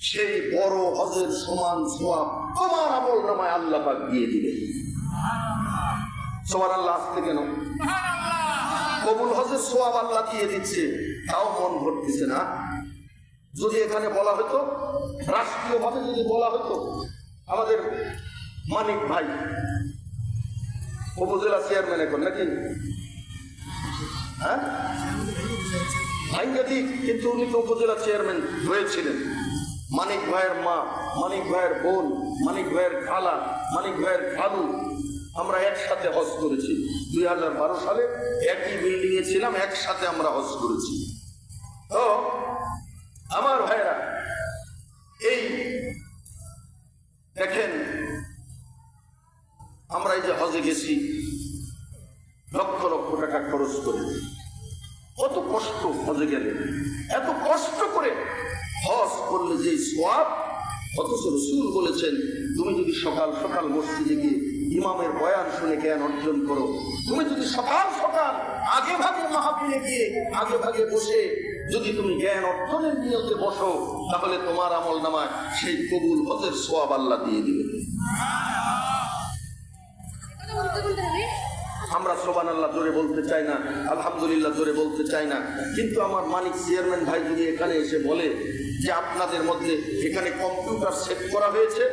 সেই বড় হজের সমান সওয়াব তোমার আমল নামায় আল্লাহ পাক দিয়ে দিবে। সুবহানাল্লাহ, আসতে কেন? কবুল হজের সওয়াব আল্লাহ দিয়ে দিচ্ছে, তাও মন ভরতেছে না। যদি এখানে বলা হতো, রাষ্ট্রীয়ভাবে যদি বলা হতো, আমাদের মানিক ভাই উপজেলা চেয়ারম্যান এখন নাকি, হ্যাঁ ভাইঙ্গাদি, কিন্তু উনি তো উপজেলা চেয়ারম্যান হয়েছিলেন। মানিক ভাইয়ের মা, মানিক ভাইয়ের বোন, মানিক ভাইয়ের খালা, মানিক ভাইয়ের খালু, আমরা একসাথে হজ করেছি। 2012 সালে একই বিল্ডিং এ ছিলাম, একসাথে আমরা হজ করেছি। তো আমার ভাইয়েরা, এই দেখেন, আমরা এই যে হজে গেছি লক্ষ লক্ষ টাকা খরচ করে, কত কষ্ট হজে গেলে, এত কষ্ট করে হজ করলে যে সওয়াব, অথচ রাসূল বলেছেন তুমি যদি সকাল সকাল মসজিদে গিয়ে ইমামের বয়ান শুনে জ্ঞান অর্জন করো, তুমি যদি সকাল সকাল আগে ভাগে মাহফিলে গিয়ে আগে ভাগে বসে যদি তুমি জ্ঞান অর্জনের নিয়তে বসো, তাহলে তোমার আমল নামায় সেই কবুল হজের সওয়াব আল্লাহ দিয়ে দিবে। আমরা সুবহানাল্লাহ জোরে বলতে চাই না, আলহামদুলিল্লাহ জোরে বলতে চাই না, কিন্তু আমার মানিক চেয়ারম্যান ভাই যদি এখানে এসে বলে যে আপনাদের মধ্যে এখানে কম্পিউটার সেট করা হয়েছে,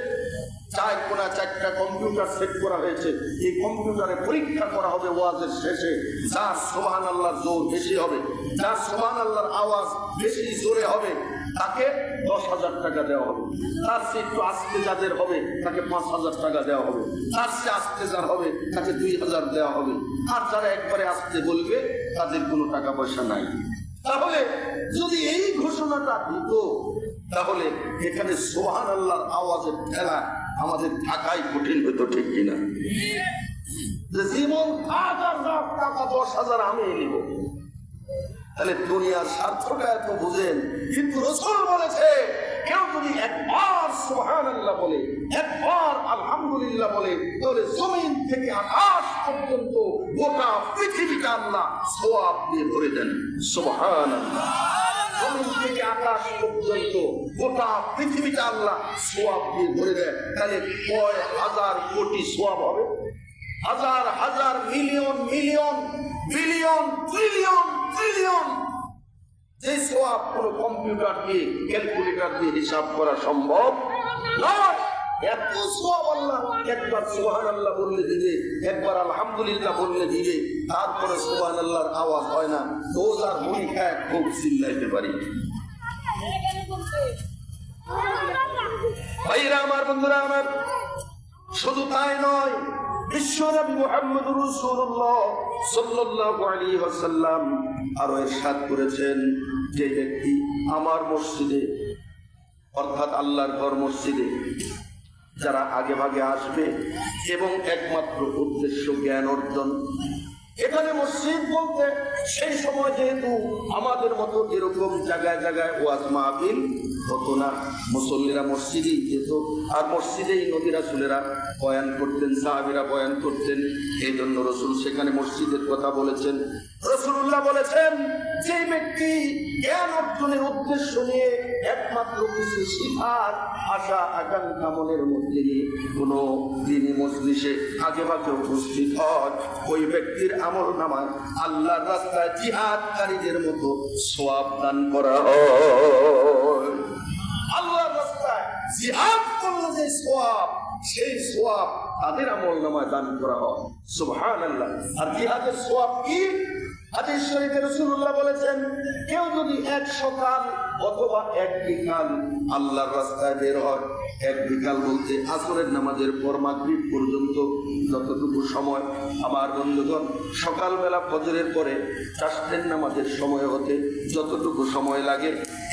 4টা কম্পিউটার সেট করা হয়েছে, এই কম্পিউটারে পরীক্ষা করা হবে ওয়াজের শেষে, যার সুবহানাল্লাহর জোর বেশি হবে, যার সুবহানাল্লাহর আওয়াজ বেশি জোরে হবে, তাকে 10,000 টাকা দেওয়া হবে। তার চেয়ে একটু আস্তে যাদের হবে তাকে 5,000 টাকা দেওয়া হবে। তার চেয়ে আস্তে যার হবে তাকে 2,000 দেওয়া হবে। আর যারা একবারে আসতে বলবে তাদের কোনো টাকা পয়সা নাই। তাহলে যদি এই ঘোষণাটা দিত তাহলে এখানে সুবহানাল্লাহর আওয়াজের ঠেলা আমাদের ঢাকায় কঠিন হতো, ঠিক কিনা? জীবন হাজার লাখ টাকা 10,000 আমি নিব, তাহলে দুনিয়ার স্বার্থটা এত বুঝেন। কিন্তু রাসূল বলেছে কেউ যদি একবার সুবহানাল্লাহ বলে, একবার আলহামদুলিল্লাহ বলে, তাহলে জমিন থেকে আকাশ পর্যন্ত গোটা পৃথিবীটা আল্লাহ সওয়াব দিয়ে ভরে দেন। সুবহানাল্লাহ। জমিন থেকে আকাশ পর্যন্ত গোটা পৃথিবীটা আল্লাহ সওয়াব দিয়ে ভরে দেয়। তাহলে কয় হাজার কোটি সওয়াব হবে? হাজার হাজার million million billion trillion trillion. যে সওয়াব কোনো কম্পিউটার দিয়ে ক্যালকুলেটর দিয়ে হিসাব করা সম্ভব নয়। এত সওয়াব আল্লাহ একবার সুবহানাল্লাহ বললে দিবে, একবার আলহামদুলিল্লাহ বললে দিবে। তারপরে সুবহানাল্লাহর আওয়াজ হয় না, রোজ আর মুড়ি খায় খুব চিল্লাইতে পারি। ভাইরা আমার, বন্ধুরা আমার, শুধু তাই নয়, বিশ্বনবী মুহাম্মদুর রাসূলুল্লাহ সাল্লাল্লাহু আলাইহি ওয়াসাল্লাম আরো ইরশাদ করেছেন, যে ব্যক্তি আমার মসজিদে অর্থাৎ আল্লাহর ঘর মসজিদে যারা আগে ভাগে আসবে এবং একমাত্র উদ্দেশ্য জ্ঞান অর্জন। এখানে মসজিদ বলতে সেই সময় যেহেতু আমাদের মতো এরকম জায়গায় জায়গায় ওয়াজ মাহফিল হতো না, মুসল্লিরা মসজিদেই যেত, আর মসজিদেই নবী রাসূলেরা বয়ান করতেন, সাহাবীরা বয়ান করতেন। এই জন্য রাসূল সেখানে মসজিদের কথা বলেছেন। রাসূলুল্লাহ বলেছেন, যে ব্যক্তি জ্ঞান অর্জনের উদ্দেশ্য নিয়ে একমাত্র কিছু শিখার আশা আকাঙ্ক্ষা মনের মধ্যে নিয়ে কোনো দিনী মজলিসে আগে ভাগে উপস্থিত হয়, ওই ব্যক্তির আমল নামায় আল্লাহর রাস্তায় জিহাদকারীদের মতো সওয়াব দান করা হয়। আল্লাহর রাস্তায় জিহাদ করলে যে সওয়াব, সেই সওয়াব তাদের আমল নামায় দান করা হয়। সুবহানাল্লাহ। আর জিহাদের সওয়াব কি? হাদিস শরীফে রাসূলুল্লাহ বলেছেন, কেউ যদি এক সকাল অথবা এক বিকাল আল্লাহর রাস্তায় বের হয়, এক বিকাল বলতে আসরের নামাজের পর মাগরিব পর্যন্ত যতটুকু সময়, আমার বন্ধুগণ, সকালবেলা ফজরের পরে চারটের নামাজের সময় হতে যতটুকু সময় লাগে,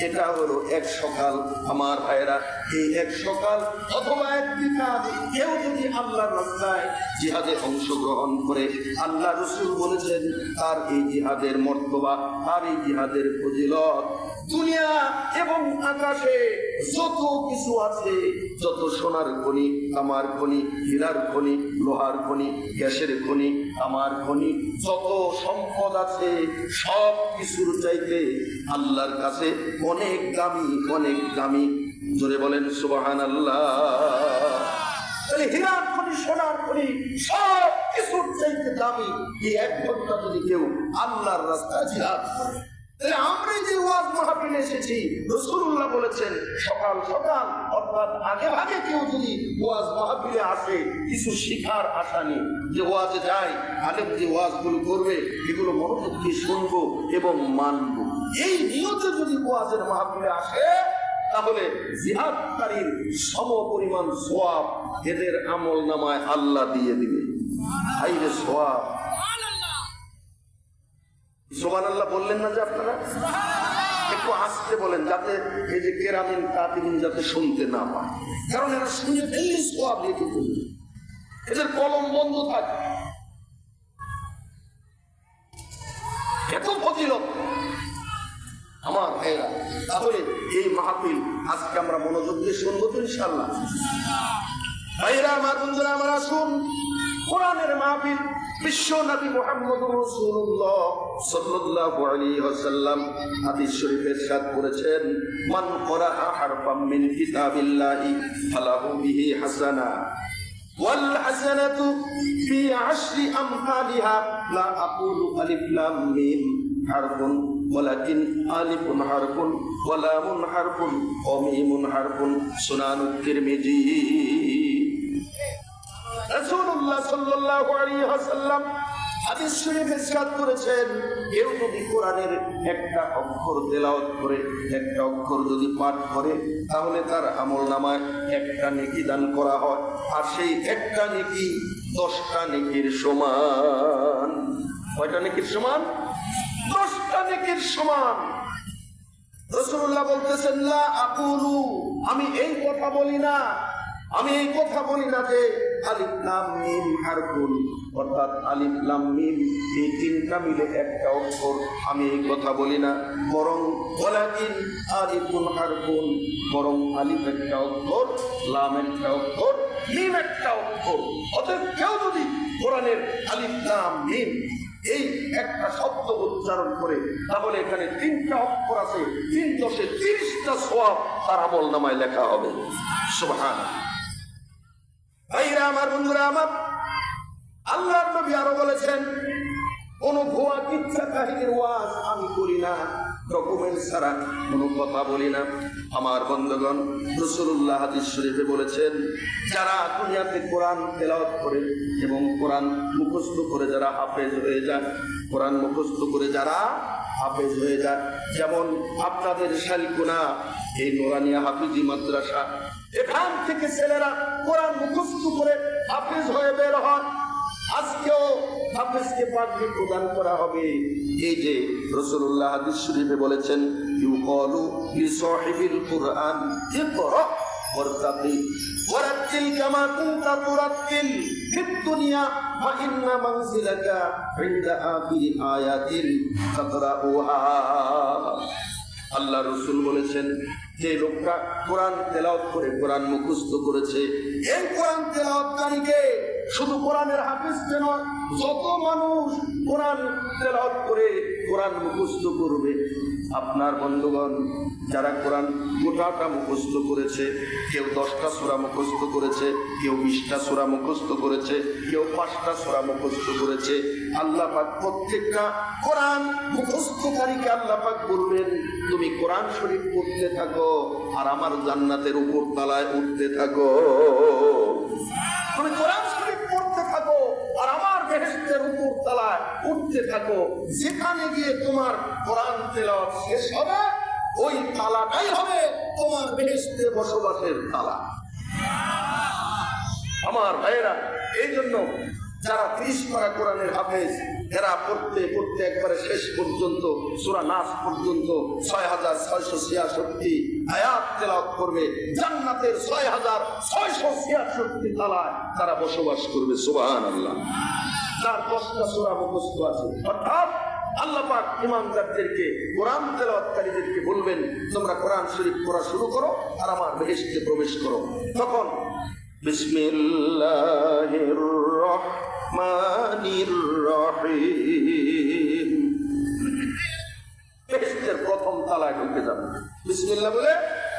এটা হলো এক সকাল। আমার ভাইরা, এই এক সকাল অথবা এক বিকাল কেউ যদি আল্লাহর রাস্তায় জিহাদে অংশগ্রহণ করে, আল্লাহ রাসূল বলেছেন তার এই জিহাদের মর্তবা, তার এই জিহাদের ফজিলত দুনিয়া এবং আকাশে যত কিছু আছে, যত সোনার খনি, তামার খনি, হীরার খনি, লোহার খনি, গ্যাসের খনি, তামার খনি, যত সম্পদ আছে সব কিছুর চাইতে আল্লাহর কাছে অনেক দামি, অনেক দামি। জোরে বলেন সুবহানাল্লাহ। তাহলে হীরার খনি, সোনার খনি সব কিছুর চাইতে দামি এই এক ঘন্টা যদি কেউ আল্লাহর রাস্তায় জিহাদ করে, তাহলে আমরা যে ওয়াজ মাহফিলে এসেছি, রাসূলুল্লাহ বলেছেন সকাল সকাল অর্থাৎ আগে ভাগে কেউ যদি ওয়াজ মাহফিলে আসে কিছু শিখার আশা নিয়ে, যে ওয়াজে যায়, আলেম যে ওয়াজগুলো করবে এগুলো মনোযোগ দিয়ে শুনবো এবং মানবো, এই নিয়তে যদি ওয়াজের মাহফিলে আসে, তাহলে জিহাদকারীর সম পরিমাণ সওয়াব এদের আমল নামায় আল্লাহ দিয়ে দিবে। হাইরে সওয়াব! সুবহানাল্লাহ বললেন না যে আপনারা? একটু আস্তে বলেন, যাতে এই যে কেরামিন কাতিবিন যাতে শুনতে না পায়, কারণ এরা শুনে ফেললে সওয়াব লিখে ফেলবে, এদের কলম বন্ধ থাকে। এত ফজিলত আমার ভাইরা। তাহলে এই মাহফিল আজকে আমরা মনোযোগ দিয়ে শুনবো তো ইনশাআল্লাহ। ভাইরা আমার, বন্ধুরা আমার, আসুন কোরআনের মাহফিল। বিশ্ব নবী মুহাম্মদুর রাসূলুল্লাহ সাল্লাল্লাহু আলাইহি ওয়াসাল্লাম হাদিস শরীফে ইরশাদ করেছেন, মান ক্বারাআ হারফাম মিন কিতাবিল্লাহি ফালাহু বিহি হাসানা ওয়াল হাসানাতু ফি 10 আমসালিহা লা আকুলু আলিফ লাম মিম হারফুন ওয়ালাকিন আলিফুন হারফুন ওয়া লামুন হারফুন ওয়া মিমুন হারফুন। সুনানুত তিরমিজি। রাসূলুল্লাহ সাল্লাল্লাহু আলাইহি ওয়াসাল্লাম হাদিস শরীফে ইরশাদ করেছেন, কেউ যদি কোরআনের একটা অক্ষর তেলাওয়াত করে, একটা অক্ষর যদি পাঠ করে, তাহলে তার আমলনামায় একটা নেকি দান করা হয়, আর সেই একটা নেকি 10টা নেকির সমান। কয়টা নেকির সমান? 10টা নেকির সমান। রাসূলুল্লাহ বলতেছেন, লা আকুলু, আমি এই কথা বলি না, আমি এই কথা বলি না যে আলিফ লাম মিম হারফুন, অর্থাৎ আলিফ লাম মিম এই তিনটা মিলে একটা অক্ষর, আমি এই কথা বলি না। বরং ওয়ালাকিন আলিফুন হারফুন, বরং আলিফ একটা অক্ষর, লাম একটা অক্ষর, মিম একটা অক্ষর। অতএব কেউ যদি কোরআনের আলিফ লাম মিম এই একটা শব্দ উচ্চারণ করে, তাহলে এখানে 3টা অক্ষর আছে, 3 10 30টা সওয়াব তার আমলনামায় লেখা হবে। সুবহানাল্লাহ। ভাইরা আমার, বন্ধুরা আমার, আল্লাহর নবী আরো বলেছেন, কোন ভুয়া কিচ্ছা কাহিনীর ওয়াজ আমি করি না, ডকুমেন্ট ছাড়া কোনো কথা বলি না। আমার বন্ধুগণ, রাসূলুল্লাহ হাদিস শরীফে বলেছেন, যারা দুনিয়াতে কোরআন তেলাওয়াত করে এবং কোরআন মুখস্থ করে যারা হাফেজ হয়ে যায়, কোরআন মুখস্থ করে যারা হাফেজ হয়ে যায়, যেমন আপনাদের শালকুনা এই নুরানিয়া হাফিজি মাদ্রাসা, এখান থেকে ছেলেরা কোরআন মুখস্থ করে হাফেজ হয়ে বের হয়। আজকেও হাফেজকে পাগড়ি প্রদান করা হবে। এই যে রাসূলুল্লাহ হাদিস শরীফে বলেছেন, ইউকালু লিসাহিবিল কুরআন ইকরা ওয়ারতাকি ওয়ারাতিল কামা কুনতা তুরাতিল ফিদ দুনিয়া ওয়া ইন্না মানজিলাকা ইনদা আখিরি আয়াতিল তাকরাউহা। আল্লাহ রাসূল বলেছেন, যে লোকটা কোরআন তেলাওয়াত করে, কোরআন মুখস্থ করেছে, এই কোরআন তেলাওয়াতকারীকে শুধু কোরআনের হাফেজকে নয়, যত মানুষ কোরআন তেলাওয়াত করে কোরআন মুখস্থ করবে, আপনার বন্ধুগণ যারা কোরআন গোটাটা মুখস্থ করেছে, কেউ 10টা সূরা মুখস্থ করেছে, কেউ 20টা সূরা মুখস্থ করেছে, কেউ 5টা সূরা মুখস্থ করেছে, আল্লাহ পাক প্রত্যেকটা কোরআন মুখস্থকারীকে আল্লাহ পাক বলবেন, তুমি কোরআন শরীফ পড়তে থাকো আর আমার জান্নাতের উপর তলায় উঠতে থাকো। তুমি কোরআন শরীফ পড়তে থাকো আর আমার বেহেশতের উপর তলায় উঠতে থাকো। যেখানে গিয়ে তোমার কোরআন তেলাওয়াত শেষ হবে, ওই তালাটাই হবে তোমার বেহেশতে বসবাসের তালা। আমার ভাইয়েরা, এই জন্য যারা 30 পারা কোরআনের হাফেজ, এরা পড়তে পড়তে একবারে শেষ পর্যন্ত সূরা নাস পর্যন্ত 6666 আয়াত তেলাওয়াত করবে, জান্নাতের 6666 তালায় তারা বসবাস করবে। সুবহানাল্লাহ। তার 10টা সূরা মুখস্থ আছে, অর্থাৎ আল্লাহ পাক ইমানদারদেরকে, কোরআন তেলাওয়াতকারীদেরকে বলবেন, তোমরা কোরআন শরীফ পড়া শুরু করো আর আমার বেহেশতে প্রবেশ করো। তখন বিসমিল্লাহির রহমানির রহিম, বেহেশতের প্রথম তালায় ঢুকে যাবে। বিসমিল্লাহ বলে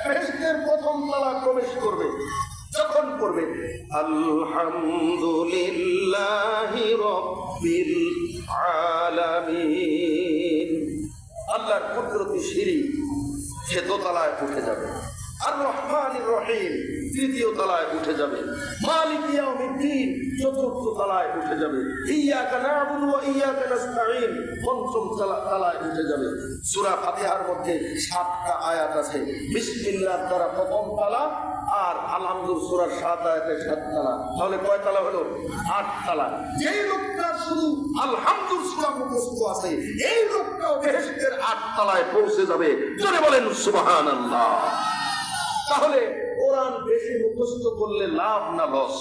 বেহেশতের প্রথম তালায় প্রবেশ করবে। যখন করবে আলহামদুলিল্লাহি রাব্বিল আলামিন, আল্লাহর কুদরতি সিঁড়ি সে দোতলায় উঠে যাবে। আর রহমানির রহিম তৃতীয় তলায় উঠে যাবে। মালিক ইয়াউমিদ্দিন চতুর্থ তলায় উঠে যাবে। ইয়্যাকা না'বুদু ওয়া ইয়্যাকা নাস্তাঈন পঞ্চম তলায় উঠে যাবে। সূরা ফাতিহার মধ্যে 7টা আয়াত আছে। বিসমিল্লাহর দ্বারা প্রথম তালা, আর আলহামদুলিল্লাহ সূরার 7 আয়াতে 7 তালা, তাহলে কয় তালা হলো? 8 তালা। যেই লোকটা শুধু আলহামদুলিল্লাহ সূরা মুখস্থ আছে, এই লোকটাও বেহেশতের 8 তালায় পৌঁছে যাবে। জোরে বলেন সুবহানাল্লাহ। তাহলে কোরআন বেশি মুখস্থ করলে লাভ না লস?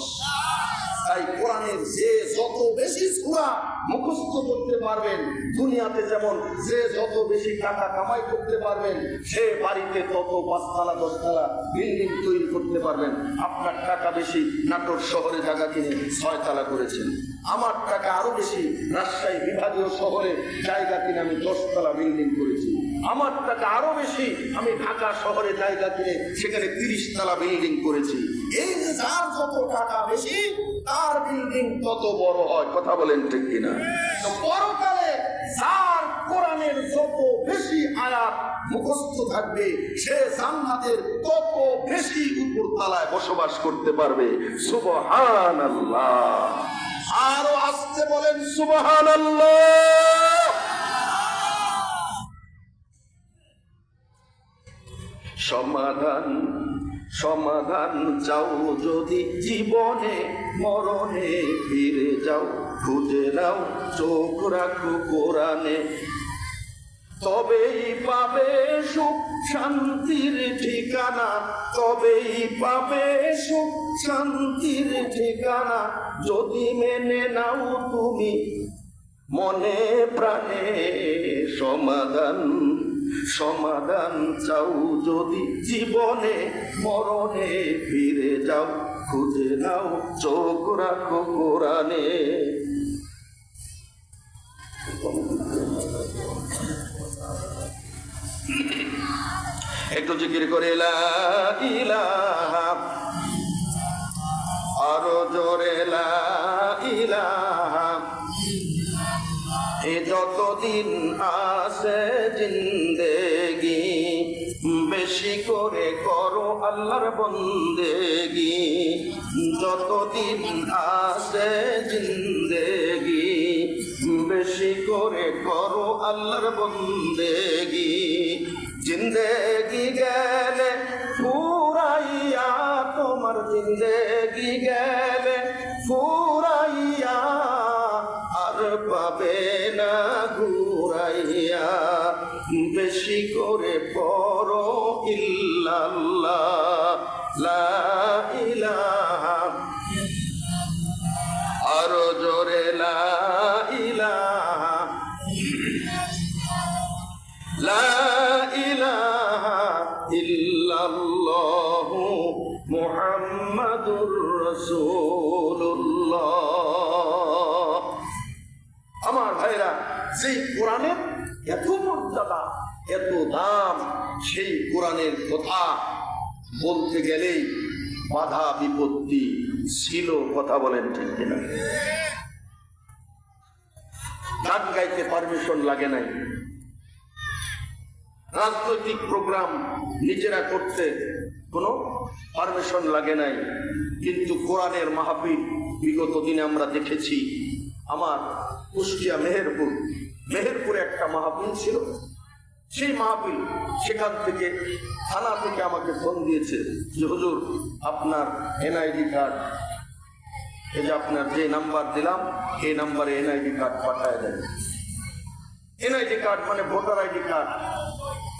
তাই কোরআনের যে যত বেশি সূরা মুখস্থ করতে পারবেন, দুনিয়াতে যেমন যে যত বেশি টাকা কামাই করতে পারবেন, সে বাড়িতে তত 5 তালা 10 তালা বিল্ডিং তৈরি করতে পারবেন। আপনার টাকা বেশি, নাটোর শহরে জায়গা কিনে 6 তালা করেছেন। আমার টাকা আরো বেশি, রাজশাহী বিভাগীয় শহরে জায়গা কিনে আমি 10 তালা বিল্ডিং করেছি। আমার টাকা আরো বেশি, আমি ঢাকা শহরে জায়গা কিনে সেখানে 30 তালা বিল্ডিং করেছি। এই যে যার যত টাকা বেশি, তার বিল্ডিং তত বড় হয়। কথা বলেন ঠিক কিনা? তো পরকালে যার কোরআনের যত বেশি আয়াত মুখস্থ থাকবে, সে জান্নাতের তত বেশি উপর তলায় বসবাস করতে পারবে। সুবহানাল্লাহ। আরো আসতে বলেন সুবহানাল্লাহ। সমাধান সমাধান চাও যদি জীবনে মরণে ফিরে যাও, খুঁজে নাও চোখ রাখো কোরআনে, তবেই পাবে সুখ শান্তির ঠিকানা, তবেই পাবে সুখ শান্তির ঠিকানা, যদি মেনে নাও তুমি মনে প্রাণে। সমাধান সমাধান চাও যদি জীবনে মরণে ফিরে যাও, খুঁজে নাও চোখ রাখো কোরআনে। একটু জিকির করে লা ইলাহা, আরো জোরে লা ইলাহা। এ যতদিন আসে জিন্দেগি, বেশি করে করো আল্লাহর বন্দেগি। যতদিন আসে জিন্দেগি, বেশি করে করো আল্লাহর বন্দেগি। জিন্দেগি গেলে ফুরাইয়া, তোমার জিন্দেগি গেলে ফুরাইয়া, আর পাবে না ঘুরাইয়া। বেশি করে পড়ো ইল্লাল্লাহ, লা ইলাহা, আরো জোরে লা ইলাহা, লা ইলাহা ইল্লাল্লাহু মুহাম্মাদুর রাসূলুল্লাহ। আমার ভাইরা, যেই কোরআনের এত মর্যাদা, এত দাম, সেই কোরআনের কথা বলতে গেলেই বাধা বিপত্তি ছিল। কথা বলেন ঠিক কিনা? গান গাইতে পারমিশন লাগে নাই, রাজনৈতিক প্রোগ্রাম নিজেরা করতে কোনো পারমিশন লাগে নাই, কিন্তু কোরআনের মাহফিল বিগত দিনে আমরা দেখেছি। আমার কুষ্টিয়া মেহেরপুরে একটা মাহফিল ছিল। সেই মাহফিল, সেখান থেকে থানা থেকে আমাকে ফোন দিয়েছে যে হুজুর আপনার এনআইডি কার্ড, এই যে আপনার যে নাম্বার দিলাম এই নাম্বারে এনআইডি কার্ড পাঠায় দেন। এনআইডি কার্ড মানে ভোটার আইডি কার্ড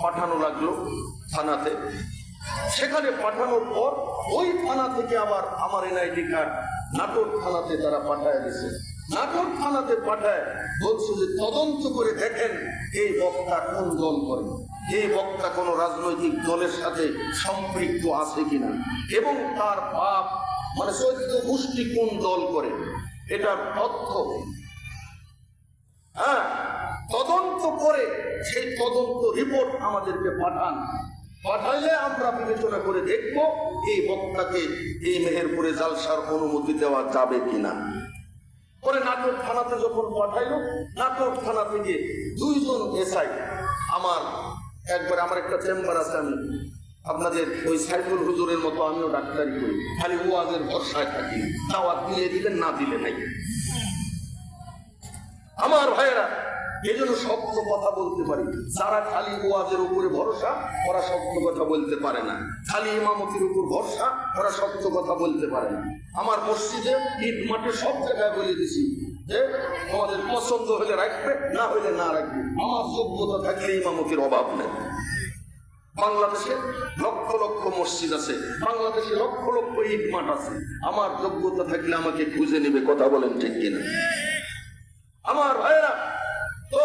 পাঠানো লাগলো থানাতে। সেখানে পাঠানোর পর ওই থানা থেকে আবার আমার এনআইডি কার্ড নাটোর থানাতে তারা পাঠায় দিয়েছে। নাটোর থানাতে পাঠায় বলছে যে তদন্ত করে দেখেন এই বক্তা কোন দল করে, এই বক্তা কোন রাজনৈতিক দলের সাথে সম্পৃক্ত আছে কিনা, এবং তার বাপ মানে চৈত্য গোষ্ঠী কোন দল করে, এটার তথ্য তদন্ত করে সেই তদন্ত রিপোর্ট আমাদেরকে পাঠান। পাঠাইলে আমরা বিবেচনা করে দেখব এই বক্তাকে এই মেহেরপুরে জালসার অনুমতি দেওয়া যাবে কিনা। পরে নাটোর থানাতে যখন পাঠাইলো, নাটোর থানা থেকে 2 জন এসআই, আমার একটা চেম্বার আছে, আমি আপনাদের ওই সাইফুল হুজুরের মতো আমিও ডাক্তারি করি, খালি ওয়াজের ভরসায় থাকি, দাওয়াত দিলে দিবেন, না দিলে নাই। আমার ভাইয়েরা, এই জন্য শক্ত কথা বলতে পারি। যারা খালি ওয়াজের উপরে ভরসা, ওরা শক্ত কথা বলতে পারে না। খালি ইমামতির উপর ভরসা, ওরা শক্ত কথা বলতে পারে না। আমার মসজিদে, ঈদ মাঠে সব জায়গায় বলে দিছি যে তোমাদের পছন্দ হলে রাখবে, না হলে না রাখবে। আমার যোগ্যতা থাকলে ইমামতির অভাব নেই। বাংলাদেশে লক্ষ লক্ষ মসজিদ আছে, বাংলাদেশে লক্ষ লক্ষ ঈদ মাঠ আছে। আমার যোগ্যতা থাকলে আমাকে খুঁজে নেবে। কথা বলেন ঠিক কিনা? আমার ভাইরা, তো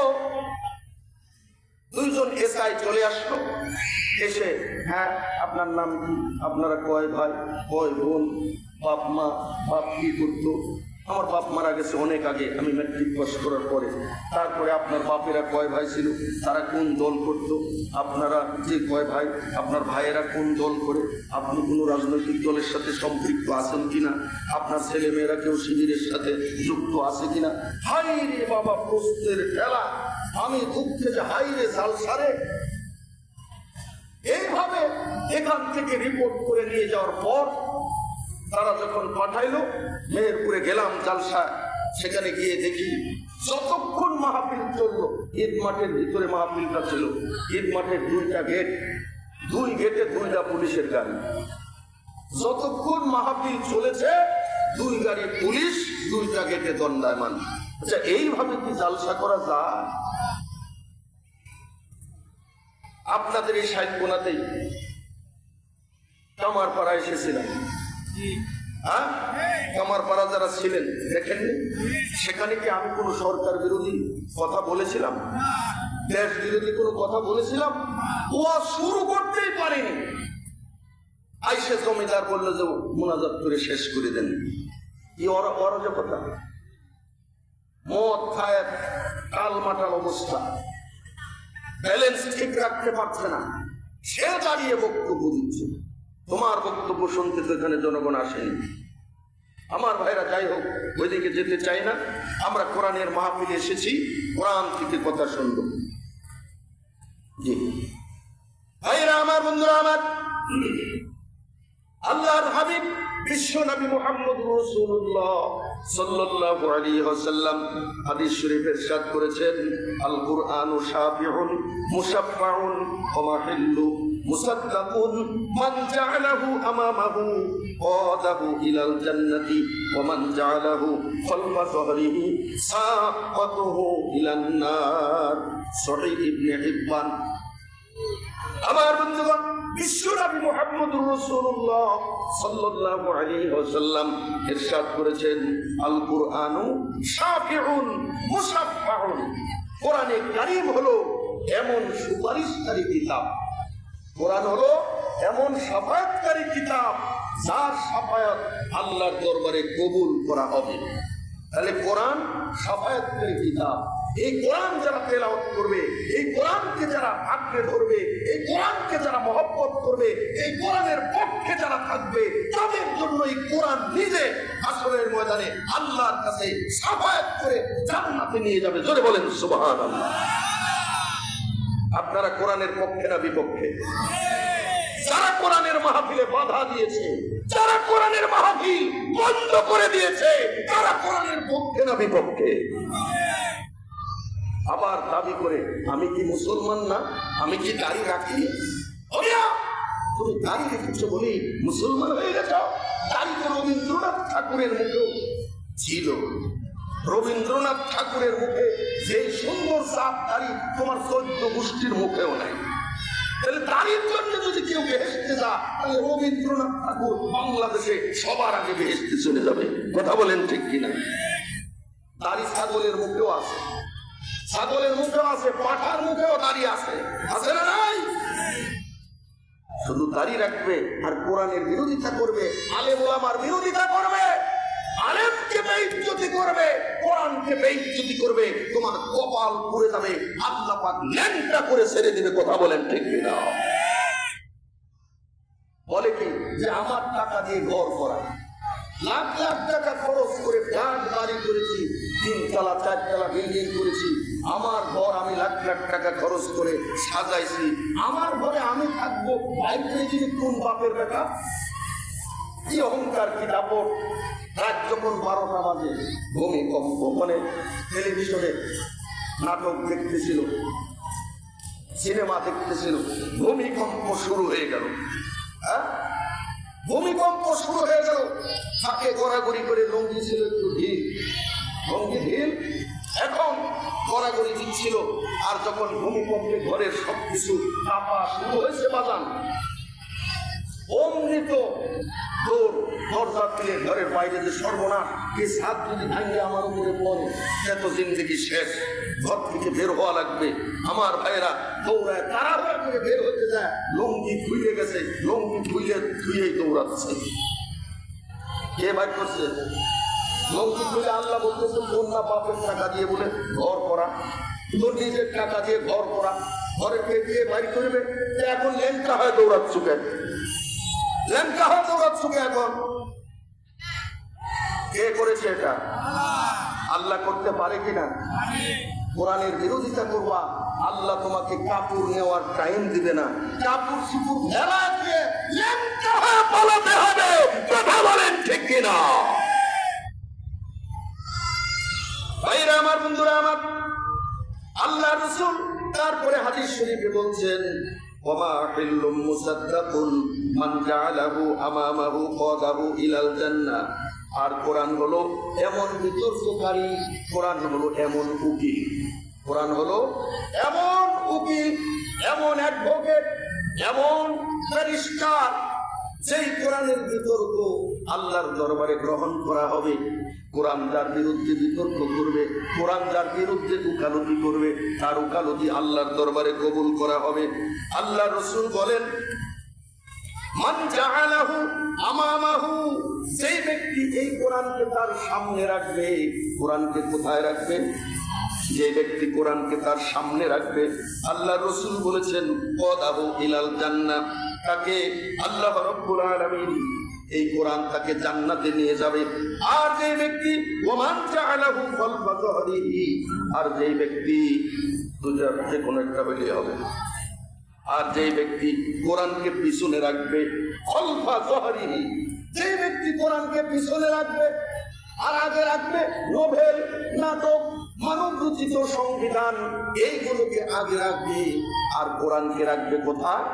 2 জন এসআই চলে আসলো। এসে, হ্যাঁ আপনার নাম কি, আপনারা কয় ভাই, কয় বোন, বাপ মা, বাপ কি করতো? আমার বাপ মারা গেছে অনেক আগে, আমি ম্যাট্রিক পাস করার পরে। তারপরে আপনার বাপেরা কয় ভাই ছিল, তারা কোন দল করতো? আপনারা যে কয় ভাই, আপনার ভাইয়েরা কোন দল করে? আপনি কোনো রাজনৈতিক দলের সাথে সম্পৃক্ত আছেন কিনা? আপনার ছেলে মেয়েরা কেউ শিবিরের সাথে যুক্ত আছে কিনা? হাই রে বাবা, প্রশ্নের খেলা। আমি দুঃখে যে হাই রে জালসারে। এইভাবে এখান থেকে রিপোর্ট করে নিয়ে যাওয়ার পর তারা যখন পাঠাইলো, মেহেরপুরে গেলাম জালসা, সেখানে গিয়ে দেখি যতক্ষণ মাহফিল চললো, ঈদ মাঠের ভিতরে মাহফিলটা ছিল, ঈদ মাঠের 2টা গেট, 2 গেটে 2টা পুলিশের গাড়ি। যতক্ষণ মাহফিল চলেছে 2 গাড়ি পুলিশ, 2টা গেটে দণ্ডায়মান। আচ্ছা, এইভাবে কি জালসা করা যায়? আপনাদের এই সাহিত্যনাতেই কামারপাড়া এসেছিলাম, হ্যাঁ, কামারপাড়া যারা ছিলেন দেখেননি? সেখানে কি আমি কোনো সরকার বিরোধী কথা বলেছিলাম? দেশ বিরোধী কোনো কথা বলেছিলাম? ও শুরু করতেই পারেনি, আইসে জমিদার বললো যে মুনাজাত করে শেষ করে দেন। কি অরাজকতা! মদ খায় কাল মাটাল অবস্থা, ব্যালেন্স ঠিক রাখতে পারছে না, সে দাঁড়িয়ে বক্তব্য দিচ্ছে। তোমার বক্তব্য শুনতে তো এখানে জনগণ আসেনি। আমার ভাইরা, যাই হোক, ওইদিকে যেতে চাই না। আমরা কোরআনের মাহফিলে এসেছি, কোরআন থেকে কথা শুনব। জি ভাইরা আমার, বন্ধুরা আমার, আল্লাহর হাবিব বিশ্ব নবী মুহাম্মদুর রাসূলুল্লাহ সাল্লাল্লাহু আলাইহি ওয়াসাল্লাম হাদিস শরীফে ইরশাদ করেছেন, আল কুরআনু শাফিউন মুশাফফাউন ওয়া মাহিল্লু মুসাদ্দাকুন মান জাআলাহু আমামাহু قاده إلى الجنة ومن جعله خلف ظهره ساقطه إلى النار। সহিহ ইবনে হিব্বান। আমার বন্ধুগণ, বিশ্বনবী মুহাম্মদুর রাসূলুল্লাহ সাল্লাল্লাহু আলাইহি ওয়াসাল্লাম ইরশাদ করেছেন, আল কুরআনু শাফিউন মুশাফফাউন। কোরআনে কারীম হলো এমন সুপারিশকারী কিতাব, কোরআন হলো এমন শাফায়াতকারী কিতাব যার শাফায়াত আল্লাহর দরবারে কবুল করা হবে। তাহলে কোরআন শাফায়াতকারী কিতাব। এই কোরআন যারা তেলাওয়াত করবে, এই কোরআনকে যারা আঁকড়ে ধরবে, এই কোরআনকে যারা মহব্বত করবে, এই কোরআনের পক্ষে যারা থাকবে, তাদের জন্য এই কোরআন নিজে হাসরের ময়দানে আল্লাহর কাছে শাফায়াত করে জান্নাতে নিয়ে যাবে। জোরে বলেন সুবহানাল্লাহ। আপনারা কোরআনের পক্ষে না বিপক্ষে? যারা কোরআনের মাহফিলে বাধা দিয়েছে, যারা কোরআনের মাহফিল বন্ধ করে দিয়েছে, তারা কোরআনের পক্ষে না বিপক্ষে? আবার দাবি করে, আমি কি মুসলমান না, আমি কি দাড়ি রাখি? তুমি দাড়ি রেখেছো বলি মুসলমান হয়ে গেছ? দাড়ি তো রবীন্দ্রনাথ ঠাকুরের মুখেও ছিল। রবীন্দ্রনাথ ঠাকুরের মুখে যে সুন্দর সাপ দাড়ি তোমার 14 গোষ্ঠীর মুখেও নাই। তাহলে দাড়ির জন্য যদি কেউ বেহেশতে যা, তাহলে রবীন্দ্রনাথ ঠাকুর বাংলাদেশে সবার আগে বেহেশতে চলে যাবে। কথা বলেন ঠিক কিনা? দাড়ি ছাগলের মুখেও আছে, ছাগলের মুখেও আছে, পাঠার মুখেও দাড়ি আছে, আছে না নাই? শুধু দাড়ি রাখবে আর কোরআনের বিরোধিতা করবে, আলেম ওলামার বিরোধিতা করবে, আলেমকে বেইজ্জতি করবে, কোরআনকে বেইজ্জতি করবে, তোমার কপাল পুড়ে যাবে, আল্লাহ পাক ল্যাংটা করে ছেড়ে দিবে। কথা বলেন ঠিক কিনা? বলে কি যে আমার টাকা দিয়ে ঘর করা, লাখ লাখ টাকা খরচ করে ফ্ল্যাট বাড়ি করেছি, 3 তলা 4 তলা বিল্ডিং করেছি, আমার ঘর আমি লাখ লাখ টাকা খরচ করে সাজাইছি, আমার ঘরে আমি থাকবো। কোন বাপের বেটা? কি অহংকার, কি দাপট! রাত যখন 12টা বাজে, ভূমিকম্প, মানে টেলিভিশনে নাটক দেখতেছিল, সিনেমা দেখতেছিল, ভূমিকম্প শুরু হয়ে গেল। হ্যাঁ, ভূমিকম্প শুরু হয়ে গেল। তাকে গড়াগড়ি করে লঙ্গি ছিল একটু ঢিল, লঙ্গি ঢিল, এখন গড়াগড়ি দিচ্ছিল। আর যখন ভূমিকম্পে ঘরের সবকিছু কাঁপা শুরু হয়েছে বাজান, অমৃত দৌড়, দরজা খুলে ঘরের বাইরে যে সর্বনাশ, এই ছাদ যদি ভাঙে আমার উপরে পড়ে, এত জিন্দগি শেষ, ঘর থেকে বের হওয়া লাগবে। আমার ভাইয়েরা দৌড়ায়, তাড়াহুড়া করে বের হতে যায়, লঙ্গি খুলে গেছে, লঙ্গি খুলে ধুয়েই দৌড়াচ্ছে। কে বাইর করছে? লঙ্গি খুলে আল্লাহ বলতেছে, তোর না বাপের টাকা দিয়ে বলে ঘর করা, তোর নিজের টাকা দিয়ে ঘর করা, ঘরে কে বাইর করবে? এখন লেঙ্কা হয় দৌড়াচ্ছ কেন? লেঙ্কা হয় দৌড়াচ্ছ কে? এখন কে করেছে এটা? আল্লাহ করতে পারে কিনা? কোরআনের বিরোধিতা করবা, আল্লাহ তোমাকে কাপড় নেওয়ার টাইম দিবে না। কাপড় সুপুর ফেলা দিয়ে লেঙ্কা হয়ে পালাতে হবে। কথা বলেন ঠিক কিনা? ভাইরা আমার, বন্ধুরা আমার, আল্লাহ রাসূল তারপরে হাদিস শরীফে বলছেন, ওমা হিল্লুম মুসাদ্দাকুন মান জাআলাহু আমামাহু কাদাহু ইলাল জান্নাহ। আর কোরআন হলো এমন বিতর্ককারী, কোরআন হলো এমন উকিল, কোরআন হলো এমন উকিল, এমন অ্যাডভোকেট, এমন ব্যারিস্টার, যেই কোরআনের বিতর্ক আল্লাহর দরবারে গ্রহণ করা হবে। কোরআন যার বিরুদ্ধে বিতর্ক করবে, কোরআন যার বিরুদ্ধে উকালতি করবে, তার উকালতি আল্লাহর দরবারে কবুল করা হবে। আল্লাহ রাসূল বলেন, মান জাআলাহু আমামাহু, সেই ব্যক্তি এই কোরআনকে তার সামনে রাখবে। কোরআনকে কোথায় রাখবে? যে ব্যক্তি কোরআনকে তার সামনে রাখবে, আল্লাহ রাসূল বলেছেন, কাদাহু ইলাল জান্নাহ, তাকে আল্লাহ রাব্বুল আলামিন এই কোরআন তাকে জান্নাতে নিয়ে যাবে। আর যে ব্যক্তি ওমান জাআলাহু খালফা যহরিহি, আর যে ব্যক্তি দুটার যে কোনো একটা হইলে হবে, আর যে ব্যক্তি কোরআনকে পিছনে রাখবে, খালফা যহরিহি, যে ব্যক্তি কোরআনকে পিছনে রাখবে আর আগে রাখবে নোবেল, নাটক, মানব রচিত সংবিধান, এইগুলোকে আগে রাখবে, আর কোরআনকে রাখবে কোথায়?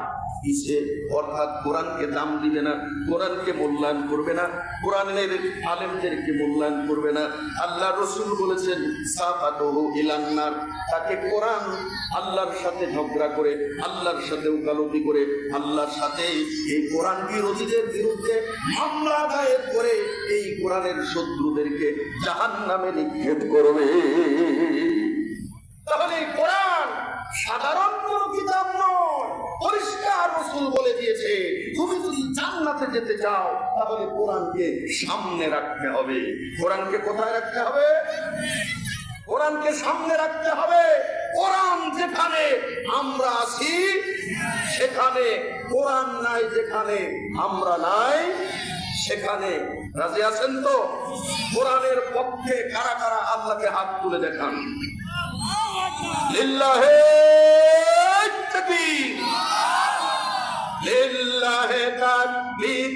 পিছে। অর্থাৎ কোরআনকে দাম দিবে না, কোরআনকে মূল্যায়ন করবে না, কোরআনের আলেমদেরকে মূল্যায়ন করবে না। আল্লাহ রাসূল বলেছেন, সাফাতুহু ইলান নার, তাকে কোরআন আল্লাহর সাথে ঝগড়া করে, আল্লাহর সাথে উকালতি করে, আল্লাহর সাথে এই কোরআন বিরোধীদের বিরুদ্ধে মামলা দায়ের করে এই কোরআনের শত্রুদেরকে জাহান্নামে নিক্ষেপ করবে। তাহলে কোরআন সাধারণ কোনো কিতাব নয়, পরিষ্কার রাসূল বলে দিয়েছে, তুমি যদি জান্নাতে যেতে চাও তাহলে কোরআনকে সামনে রাখতে হবে। কোরআনকে কোথায় রাখতে হবে? কোরআনকে সামনে রাখতে হবে। কোরআন যেখানে আমরা আছি সেখানে, কোরআন নাই যেখানে আমরা নাই সেখানে। রাজি আছেন তো? কোরআনের পক্ষে কারা কারা আল্লাহকে হাত তুলে দেখান। লিল্লাহে তাকবীর, লিল্লাহে তাকবীর।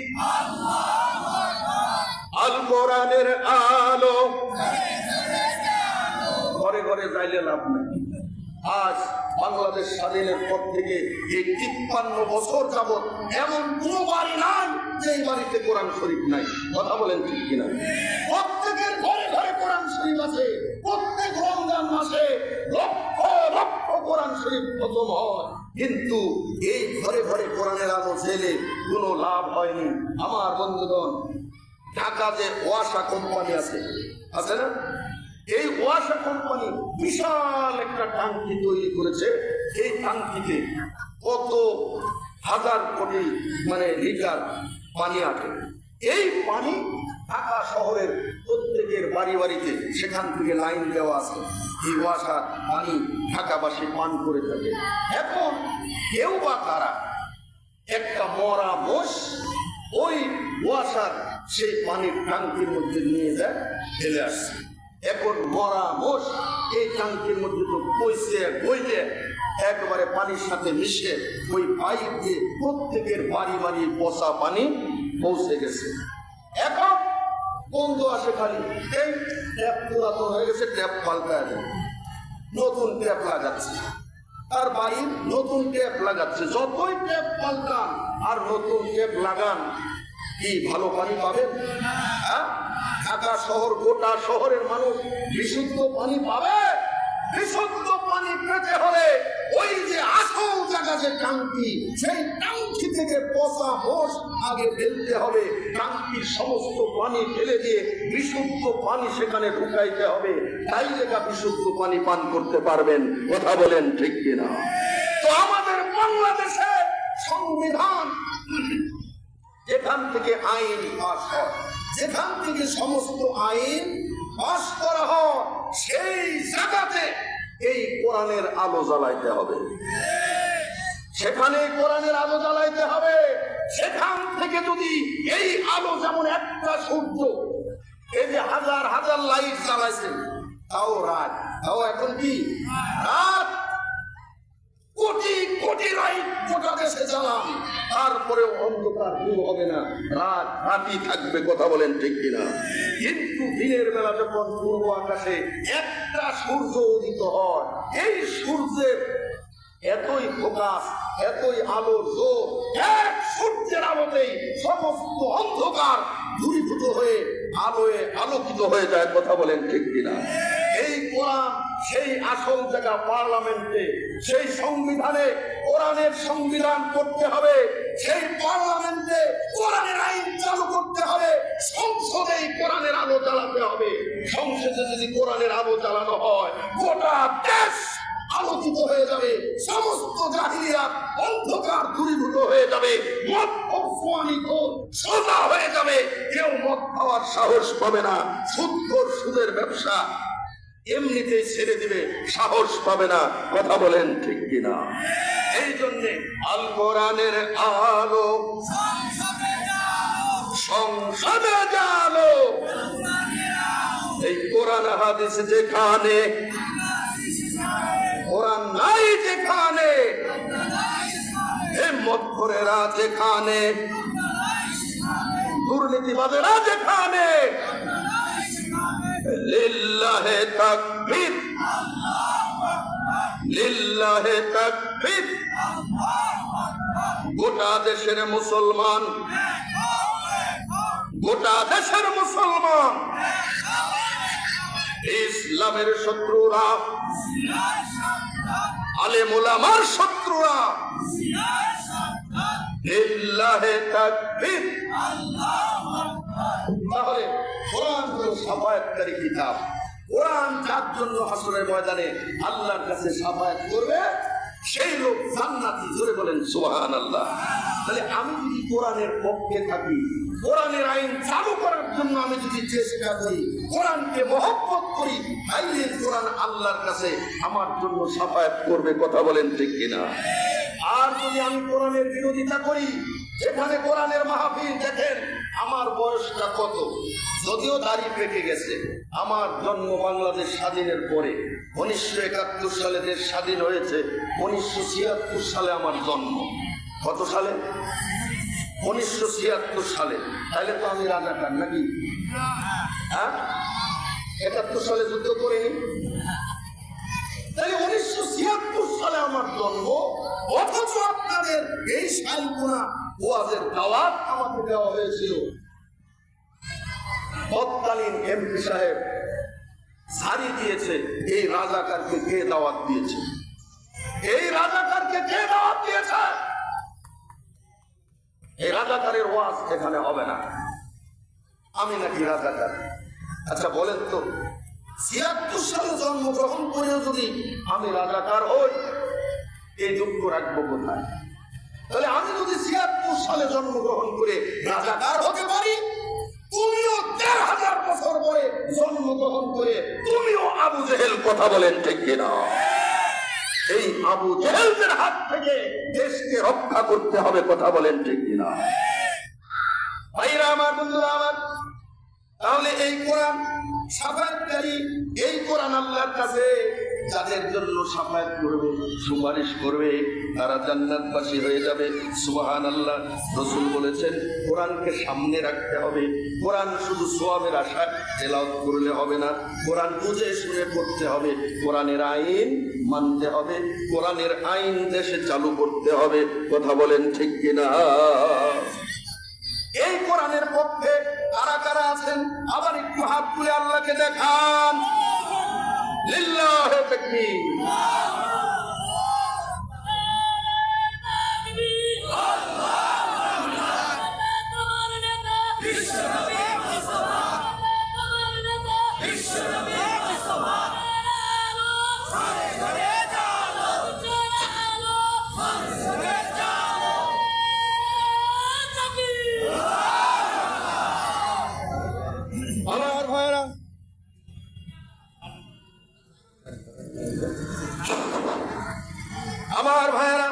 আল কোরআনের আলো ঘরে ঘরে যাইলে লাভ নাই। আজ বাংলাদেশ স্বাধীনের পর থেকে এই 53 বছর যাবৎ এমন কোন বাড়ি নাই যে বাড়িতে কোরআন শরীফ নাই। কথা বলেন ঠিক কিনা? প্রত্যেকের ঘরে ঘরে কোরআন শরীফ আছে। প্রত্যেক রমজান মাসে লক্ষ লক্ষ কোরআন শরীফ খতম হয়, কিন্তু এই ঘরে ঘরে কোরআনের আলো জ্বেলে কোনো লাভ হয়নি। আমার বন্ধুগণ, ঢাকা যে ওয়াসা কোম্পানি আছে না, এই ওয়াসা কোম্পানি বিশাল একটা টাঙ্কি তৈরি করেছে। এই টাঙ্কিতে কত হাজার কোটি লিটার পানি আটে। এই পানি ঢাকা শহরের প্রত্যেকের বাড়ি বাড়িতে সেখান থেকে লাইন দেওয়া আছে। এই ওয়াসা পানি ঢাকাবাসী পান করে থাকে। এখন কেউ বা কারা একটা মরা মোষ ওই ওয়াসার সেই পানির টাঙ্কির মধ্যে নিয়ে যায়, ফেলে আসছে। এখন মরা মোষ এই টাঙ্কির মধ্যে তো পয়সে গইলে একবারে পানির সাথে মিশে ওই পাইপ দিয়ে প্রত্যেকের বাড়ি বাড়ি পচা পানি পৌঁছে গেছে। এখন বন্ধু আসে খালি, এই ট্যাপ পুরাতন হয়ে গেছে, ট্যাপ পাল্টায় দেয়, নতুন ট্যাপ লাগাচ্ছে। তার বাড়ির নতুন ট্যাপ লাগাচ্ছে। যতই ট্যাপ পাল্টান আর নতুন ট্যাপ লাগান, কি ভালো পানি পাবেন? ঢাকা শহর, গোটা শহরের মানুষ বিশুদ্ধ পানি পাবে? বিশুদ্ধ পানি পেতে হলে ওই যে আসল জায়গা যে টাঙ্কি, সেই টাঙ্কি থেকে পচা মোষ আগে ফেলতে হবে। টাঙ্কির সমস্ত পানি ফেলে দিয়ে বিশুদ্ধ পানি সেখানে ঢুকাইতে হবে, তাই লেখা বিশুদ্ধ পানি পান করতে পারবেন। কথা বলেন ঠিক কিনা? তো আমাদের বাংলাদেশের সংবিধান, যেখান থেকে আইন পাস হয়, যেখান থেকে সমস্ত আইন পাস করা হয়, সেই জায়গাতে এই কোরআনের আলো জ্বালাইতে হবে। সেখানে কোরআনের আলো জ্বালাইতে হবে। সেখান থেকে যদি এই আলো, যেমন একটা সূর্য, এই যে হাজার হাজার লাইট জ্বালাইছে, তাও রাত, তাও এখন কি রাত, কোটি কোটি লাইট গোটা দেশে জ্বালান, তারপরেও অন্ধকার দূর হবে না, রাত রাতই থাকবে। কথা বলেন ঠিক কিনা? কিন্তু দিনের বেলা যখন পূর্ব আকাশে একটা সূর্য উদিত হয়, এই সূর্যের এতই প্রকাশ, এতই আলোর জোর, এক সূর্যের আলোতেই সমস্ত অন্ধকার দূরীভূত হয়ে আলোয় আলোকিত হয়ে যায়। কথা বলেন ঠিক কিনা? এই কোরআন সেই আসল জায়গা পার্লামেন্টে, সেই সংবিধানে কোরআনের সংবিধান করতে হবে, সেই পার্লামেন্টে কোরআনের আইন চালু করতে হবে, সংসদে কোরআনের আলো জ্বালাতে হবে। সংসদে যদি কোরআনের আলো জ্বালানো হয়, গোটা দেশ আলোকিত হয়ে যাবে, সমস্ত জাহিলিয়া অন্ধকার দূরীভূত হয়ে যাবে, মদ অপমানিত সোজা হয়ে যাবে, কেউ মদ খাওয়ার সাহস পাবে না, সুদখোর সুদের ব্যবসা এমনিতেই ছেড়ে দিবে, সাহস পাবে না। কথা বলেন ঠিক কিনা? এই জন্যে আল কোরআনের আলো সংসদে জালো, এই কোরআন হাদিস যেখানে, কোরআন নাই যেখানে, মদখোরেরা যেখানে, দুর্নীতিবাদেরা যেখানে, লিল্লাহে তাকবীর, লিল্লাহে তাকবীর। গোটা দেশের মুসলমান, গোটা দেশের মুসলমান, ইসলামের শত্রুরা, আলেম ওলামার শত্রুরা, লিল্লাহে তাকবীর। তাহলে কোরআন হলো শাফায়াতকারী কিতাব। কোরআন যার জন্য হাসরের ময়দানে আল্লাহর কাছে শাফায়াত করবে, সেই লোক জান্নাতি। জোরে বলেন সুবহানাল্লাহ। তাহলে আমি যদি কোরআনের পক্ষে থাকি, কোরআনের আইন চালু করার জন্য আমি যদি চেষ্টা করি, কোরআনকে মহব্বত করি, তাইলে কোরআন আল্লাহর কাছে আমার জন্য শাফায়াত করবে। কথা বলেন ঠিক কিনা? আর যদি আমি কোরআনের বিরোধিতা করি, যেখানে কোরআনের মাহফিল, দেখেন আমার বয়সটা কত, যদিও দাড়ি পেকে গেছে, আমার জন্ম বাংলাদেশ স্বাধীনের পরে 1971 সালে দেশ স্বাধীন হয়েছে, 1976 সালে আমার জন্ম। কত সালে? 1976 সালে। তাহলে তো আমি রাজাকার নাকি? হ্যাঁ, 71 সালে যুদ্ধ করিনি। তাহলে 1976 সালে আমার জন্ম, অথচ আপনাদের এই সালগুনা ওয়াজের দাওয়াত আমাকে দেওয়া হয়েছিল। তৎকালীন এমপি সাহেব সারি দিয়েছে, এই রাজাকারকে কে দাওয়াত দিয়েছে? এই রাজাকারকে কে দাওয়াত দিয়েছে? এই রাজাকারের ওয়াজ এখানে হবে না। আমি নাকি রাজাকার? আচ্ছা বলেন তো, 76 সালে জন্মগ্রহণ করেও যদি আমি রাজাকার হই, এই যোগ্য রাখবো কোথায়? তাহলে আমি যদি 76 সালে জন্মগ্রহণ করে রাজাকার হতে পারি, তুমিও 1000 বছর পরে জন্মগ্রহণ করে তুমিও আবু জেহেল। কথা বলেন ঠিক কিনা? এই আবু জেহেলদের হাত থেকে দেশকে রক্ষা করতে হবে। কথা বলেন ঠিক কিনা? ভাইরা আমার, বন্ধুরা আমার, তাহলে এই কোরআন শাফায়াতকারী, এই কোরআন আল্লাহর কাছে যাদের জন্য শাফায়াত করবে, সুপারিশ করবে, তারা জান্নাতবাসী হয়ে যাবে। সুবহানাল্লাহ। রাসূল বলেছেন কোরআনকে সামনে রাখতে হবে। কোরআন শুধু সওয়াবের আশায় তেলাওয়াত করলে হবে না, কোরআন বুঝে শুনে পড়তে হবে, কোরআনের আইন মানতে হবে, কোরআনের আইন দেশে চালু করতে হবে। কথা বলেন ঠিক কিনা? এই কোরআনের পক্ষে কারা কারা আছেন? আবার একটু হাত তুলে আল্লাহকে দেখান। লিল্লাহি তাকবীর। আমার ভাইয়েরা,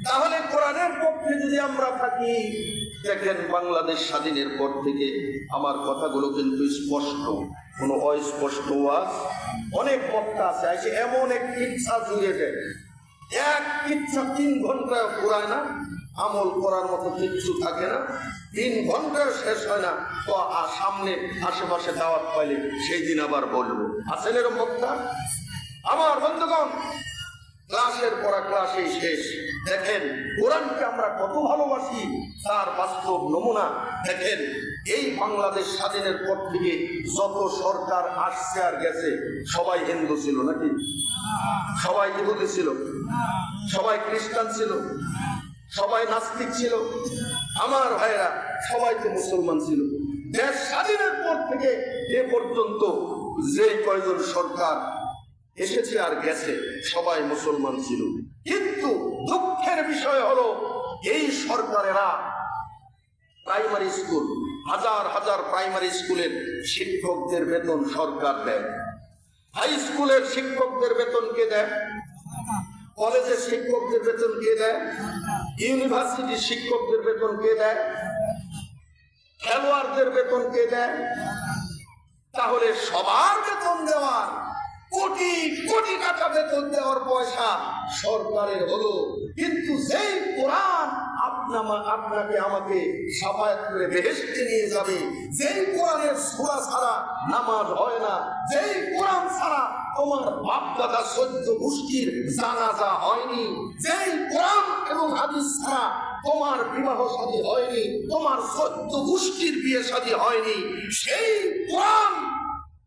তাহলে কোরআনের পক্ষে যদি আমরা থাকি, দেখেন বাংলাদেশ স্বাধীনের পর থেকে আমার কথাগুলো কিন্তু স্পষ্ট, কোনো অস্পষ্ট ওয়াজ। অনেক বক্তা আছে, এমন এক ইচ্ছা জুড়ে দেয়, এক কিচ্ছা 3 ঘন্টায় পুরায় না, আমল করার মতো কিচ্ছু থাকে না, 3 ঘন্টায় শেষ হয় না। তো সামনে আশেপাশে দাওয়াত পাইলে সেই দিন আবার বলবো। আছেন এরকম বক্তা? আমার বন্ধুগণ, ক্লাসের পড়া ক্লাসেই শেষ। দেখেন কোরআনকে আমরা কত ভালোবাসি, তার বাস্তব নমুনা দেখেন। এই বাংলাদেশ স্বাধীনের পর থেকে যত সরকার আসছে আর গেছে, সবাই হিন্দু ছিল নাকি? সবাই ইহুদি ছিল? সবাই খ্রিস্টান ছিল? সবাই নাস্তিক ছিল? আমার ভাইরা, সবাই তো মুসলমান ছিল। দেশ স্বাধীনের পর থেকে এ পর্যন্ত যে কয়জন সরকার এসেছে আর গেছে, সবাই মুসলমান ছিল। কিন্তু দুঃখের বিষয় হলো, এই সরকারেরা প্রাইমারি স্কুল, হাজার হাজার প্রাইমারি স্কুলের শিক্ষকদের বেতন সরকার দেয়। হাই স্কুলের শিক্ষকদের বেতন কে দেয়? কলেজের শিক্ষকদের বেতন কে দেয়? ইউনিভার্সিটির শিক্ষকদের বেতন কে দেয়? খেলোয়াড়দের বেতন কে দেয়? তাহলে সবার বেতন দেওয়ার, কোটি কোটি টাকা বেতন দেওয়ার পয়সা সরকারের হলো। কিন্তু যেই কোরআন আপনাকে আমাকে সাফায়াত করে বেহেশতে নিয়ে যাবে, যেই কোরআনের সূরা ছাড়া নামাজ হয় না, যেই কোরআন ছাড়া তোমার বাপ দাদা 14 গোষ্ঠীর জানাজা হয়নি, যেই কোরআন এবং হাদিস ছাড়া তোমার বিবাহ শাদী হয়নি, তোমার 14 গোষ্ঠীর বিয়ে শাদী হয়নি, সেই কোরআন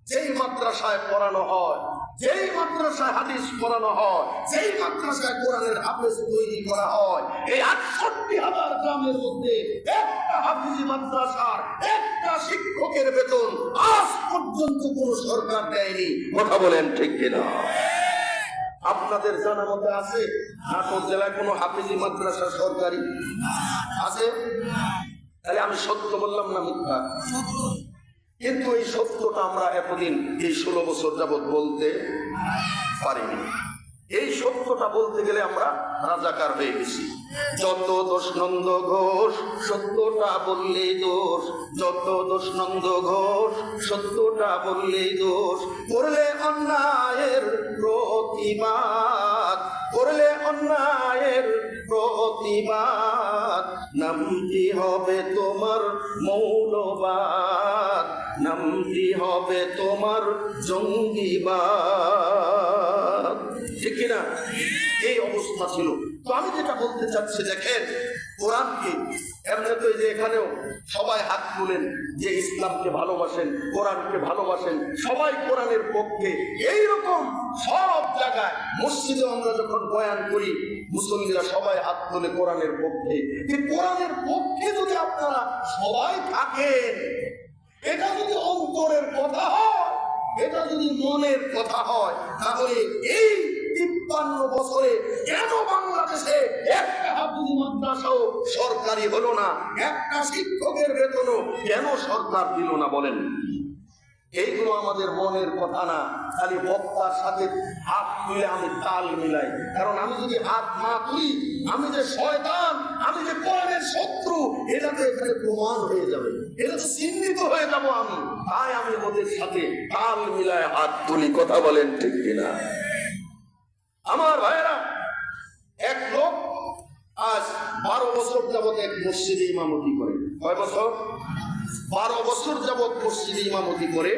যেই মাদ্রাসায় পড়ানো হয়, যেই মাদ্রাসায় হাদিস পড়ানো হয়, যেই মাদ্রাসায় কোরআনের হাফেজ তৈরি করা হয়, এই 68,000 গ্রামের মধ্যে একটা হাফিজি মাদ্রাসার একটা শিক্ষকের বেতন আজ পর্যন্ত কোন সরকার দেয়নি। কথা বলেন ঠিক কিনা? আপনাদের জানা মতে আছে নাটোর জেলায় কোনো হাফিজি মাদ্রাসা সরকারি আছে? তাহলে আমি সত্য বললাম না মিথ্যা? কিন্তু এই সত্যটা আমরা এতদিন এই 16 বছর যাবৎ বলতে পারিনি। এই সত্যটা বলতে গেলে আমরা রাজাকার হয়ে গেছি। যত দোষ নন্দ ঘোষ, সত্যটা বললেই দোষ। যত দোষ নন্দ ঘোষ, সত্যটা বললেই দোষ। করলে অন্যায়ের প্রতিবাদ, করলে অন্যায়ের প্রতিবাদ, নামটি হবে তোমার মৌলবাদ, নামটি হবে তোমার জঙ্গিবাদ। ঠিক কিনা? এই অবস্থা ছিল। তো আমি যেটা বলতে চাচ্ছি, দেখেন কোরআনকে এমনি তো যে এখানেও সবাই হাত তুলেন যে ইসলামকে ভালোবাসেন, কোরআনকে ভালোবাসেন, সবাই কোরআনের পক্ষে। এইরকম সব জায়গায় মসজিদে আমরা যখন বয়ান করি, মুসল্লিরা সবাই হাত তুলে কোরআনের পক্ষে। কোরআনের পক্ষে যদি আপনারা সবাই থাকেন, এটা যদি অন্তরের কথা হয়, এটা যদি মনের কথা হয়, তাহলে এই 53 বছরে কেন বাংলাদেশে একটা হাফিজি মাদ্রাসাও সরকারি হলো না? একটা শিক্ষকের বেতনও কেন সরকার দিল না? বলেন। এইগুলো আমাদের মনের কথা না, খালি বক্তার সাথে হাত তুলে আমি তাল মিলাই। কারণ আমি যদি হাত না তুলি, আমি যে শয়তান, আমি যে কোরআনের শত্রু, এটা তো এখানে প্রমাণ হয়ে যাবে, এটা তো চিহ্নিত হয়ে যাব আমি। তাই আমি ওদের সাথে তাল মিলায় হাত তুলি। কথা বলেন ঠিক কিনা? আমার ভাইয়েরা, এক লোক আজ 12 বছর যাবৎ এক মসজিদে ইমামতি করে। কয় বছর? 12 বছর যাবৎ মসজিদে ইমামতি করে।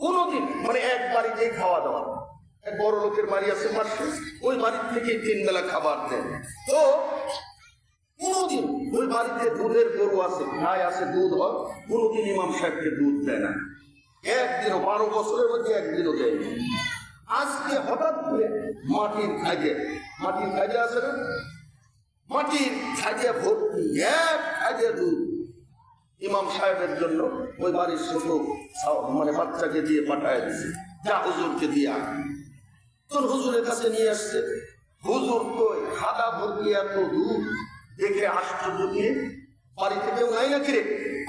কোনদিন মানে এক বাড়িতেই খাওয়া দাওয়া, এক বড় লোকের বাড়ি আছে পাশে, ওই বাড়ির থেকে 3 বেলা খাবার দেন। তো কোনদিন ওই বাড়িতে দুধের গরু আছে, গাই আছে, দুধ হয়, কোনদিন ইমাম সাহেবকে দুধ দেয় না। একদিনও, 12 বছরের মধ্যে একদিনও দেয়। আজকে হঠাৎ করে মাটির খাইজে, মাটির খাইজে আছে না, মাটির খাইজে ভর্তি, এক খাইজে দুধ ইমাম সাহেবের জন্য ওই বাড়ির ছোট মানে বাচ্চাকে দিয়ে পাঠায় দিচ্ছে, যা হুজুরকে দিয়ে আয়। তোর হুজুরের কাছে নিয়ে আসছে, হুজুর কই খাদা ভর্তি এত দুধ দেখে আশ্চর্য দিয়ে, বাড়িতে কেউ নাই নাকি রে,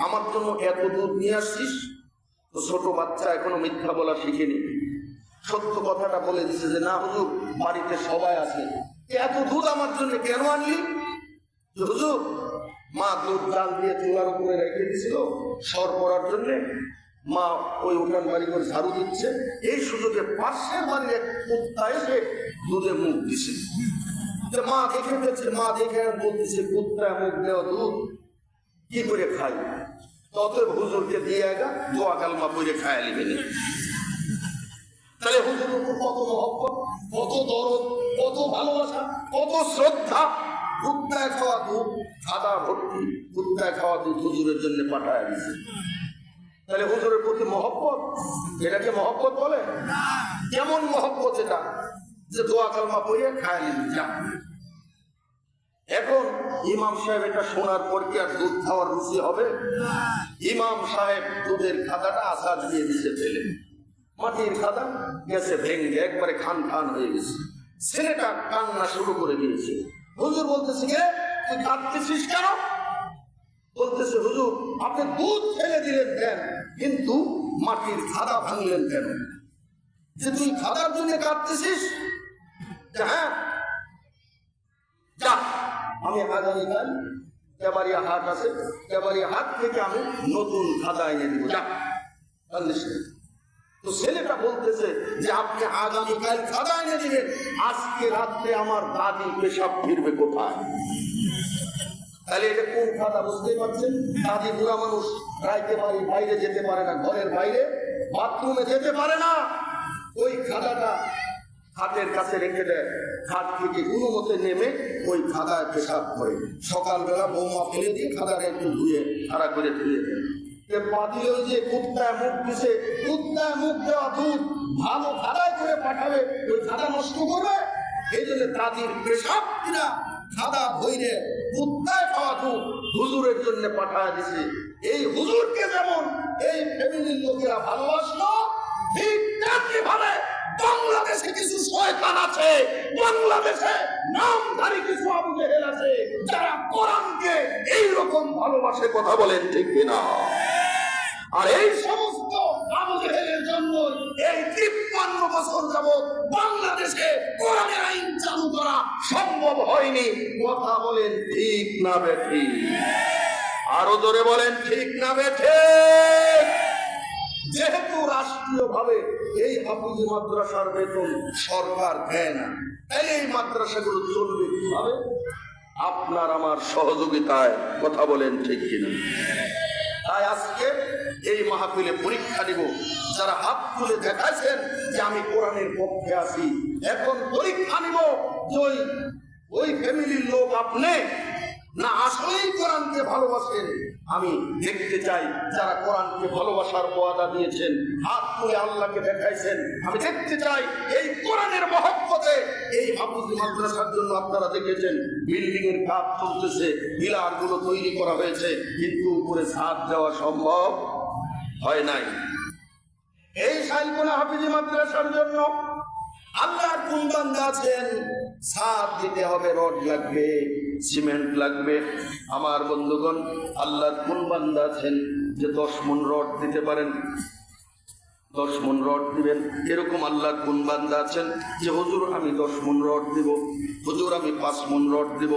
আমার জন্য এত দুধ নিয়ে আসছিস? তো ছোট বাচ্চা এখনো মিথ্যা বলা শিখেনি, সত্য কথাটা বলে দিচ্ছে যে না হুজুর, বাড়িতে সবাই আছে, এত দুধ আমার জন্য কেন আনলি? হুজুর, মা দুধ জাল দিয়ে চুলার উপরে রেখে দিছিল সর করার জন্য, মা ওই উঠান বাড়ি করে ঝাড়ু দিচ্ছে, এই সুযোগে পাশের বাড়ির এক কুত্তা এসে দুধে মুখ দিছে। মা দেখে ফেলছে, মা দেখে বলতেছে কুত্তা মুখ দেওয়া দুধ কি করে খাই, ততএব হুজুরকে দিয়ে আগা দোয়া কালমা পড়ে খায় নিবেন। তাহলে হুজুর উপর কত মহব্বত, কত দরদ, কত ভালোবাসা, কত শ্রদ্ধা। কুত্তায় খাওয়া দুধ, খাদা ভর্তি কুত্তায় খাওয়া দুধ হুজুরের জন্য পাঠায় দিচ্ছে। তাহলে হুজুরের প্রতি মহব্বত, এটাকে মহব্বত বলে? কেমন মহব্বত এটা যে দোয়া কালমা পড়িয়ে খায় নিবি যা। এখন ইমাম সাহেব এটা শোনার পর কি আর দুধ খাওয়ার রুচি হবে? ইমাম সাহেব দুধের খাদাটা আসাদ দিয়ে দিছে ফেলে, মাটির খাদা গেছে ভেঙে একবারে খান খান হয়ে গেছে। ছেলেটা কান্না শুরু করে দিয়েছে। হুজুর বলতেছে কে তুই কাঁদতেছিস কেন? বলতেছে হুজুর আপনি দুধ ফেলে দিলেন কেন, কিন্তু মাটির খাদা ভাঙলেন কেন? যে তুই খাদার জন্য কাঁদতেছিস? হ্যাঁ যা, আমি আগামীকাল কেবাড়িয়া হাট আছে, কেবাড়িয়া হাট থেকে আমি নতুন খাদা এনে দিব যা। তো ছেলেটা বলতেছে যে আপনি আগামীকাল খাদা এনে দিবেন, আজকে রাত্রে আমার দাদি পেশাব ফিরবে কোথায়? তাহলে এটা কোন খাদা বুঝতেই পারছেন? দাদি বুড়া মানুষ, রাইতে বাড়ির বাইরে যেতে পারে না, ঘরের বাইরে বাথরুমে যেতে পারে না। ওই খাদাটা খাটের কাছে রেখে দেয়, খাট থেকে কোনো মতে নেমে ওই খাদায় পেশাব করে। সকালবেলা বৌমা ফেলে দিয়ে খাদাটা একটু ধুয়ে খাড়া করে ধুয়ে দেয়। পাতিল যে কুত্তায় মুখ দিছে, কুত্তায় মুখ দেওয়া দুধ ভালো খাদায় করে পাঠাবে, ওই খাদা নষ্ট করবে। এই জন্য দাদির পেশাব কিনা খাদা ধইরে কুত্তায় খাওয়া দুধ হুজুরের জন্য পাঠায় দিছে। এই হুজুরকে যেমন এই ফ্যামিলির লোকেরা ভালোবাসলো, ঠিক তেমনি ভাবে বাংলাদেশে কিছু শয়তান আছে, বাংলাদেশে নামধারী কিছু আবু জেহেল আছে, যারা কোরআনকে এইরকম ভালোবাসে। কথা বলেন ঠিক কিনা? আর এই সমস্ত আবু জেহেলের জন্য এই 53 বছর যাবত বাংলাদেশে কোরআনের আইন চালু করা সম্ভব হয়নি। কথা বলেন ঠিক না বেঠিক? আরো জোরে বলেন ঠিক না বেঠিক? যেহেতু রাষ্ট্রীয়ভাবে এই হাফিজি মাদ্রাসার বেতন সরকার দেয় না, তাই এই মাদ্রাসাগুলো চলবে কিভাবে? আপনার আমার সহযোগিতায়। কথা বলেন ঠিক কিনা? তাই আজকে এই মাহফিলে পরীক্ষা দিব, যারা হাত তুলে দেখাইছেন যে আমি কোরআনের পক্ষে আছি, এখন পরীক্ষা নিব যে ওই ফ্যামিলির লোক আপনি না আসলেই কোরআনকে ভালোবাসেন। আমি দেখতে চাই যারা কোরআনকে ভালোবাসার ওয়াদা দিয়েছেন, হাত তুলে আল্লাহকে দেখাইছেন। আমি দেখতে চাই এই কোরআনের মহব্বতে এই হাফিজি মাদ্রাসার জন্য আপনারা দেখেছেন বিল্ডিং এর কাজ চলতেছে, পিলার গুলো তৈরি করা হয়েছে, কিন্তু উপরে ছাদ দেওয়া সম্ভব হয় নাই। এই সাইলকোনা হাফিজি মাদ্রাসার জন্য আল্লাহর কোন বান্দা আছেন ছাদ দিতে হবে, রড লাগবে, সিমেন্ট লাগবে। আমার বন্ধুগণ, আল্লাহর কোন বান্দা আছেন যে 10 মণ রড দিতে পারেন? 10 মণ রড দিবেন। এরকম আল্লাহর কোন বান্দা আছেন যে হুজুর আমি 10 মণ রড দিব, হুজুর আমি 5 মণ রড দিব,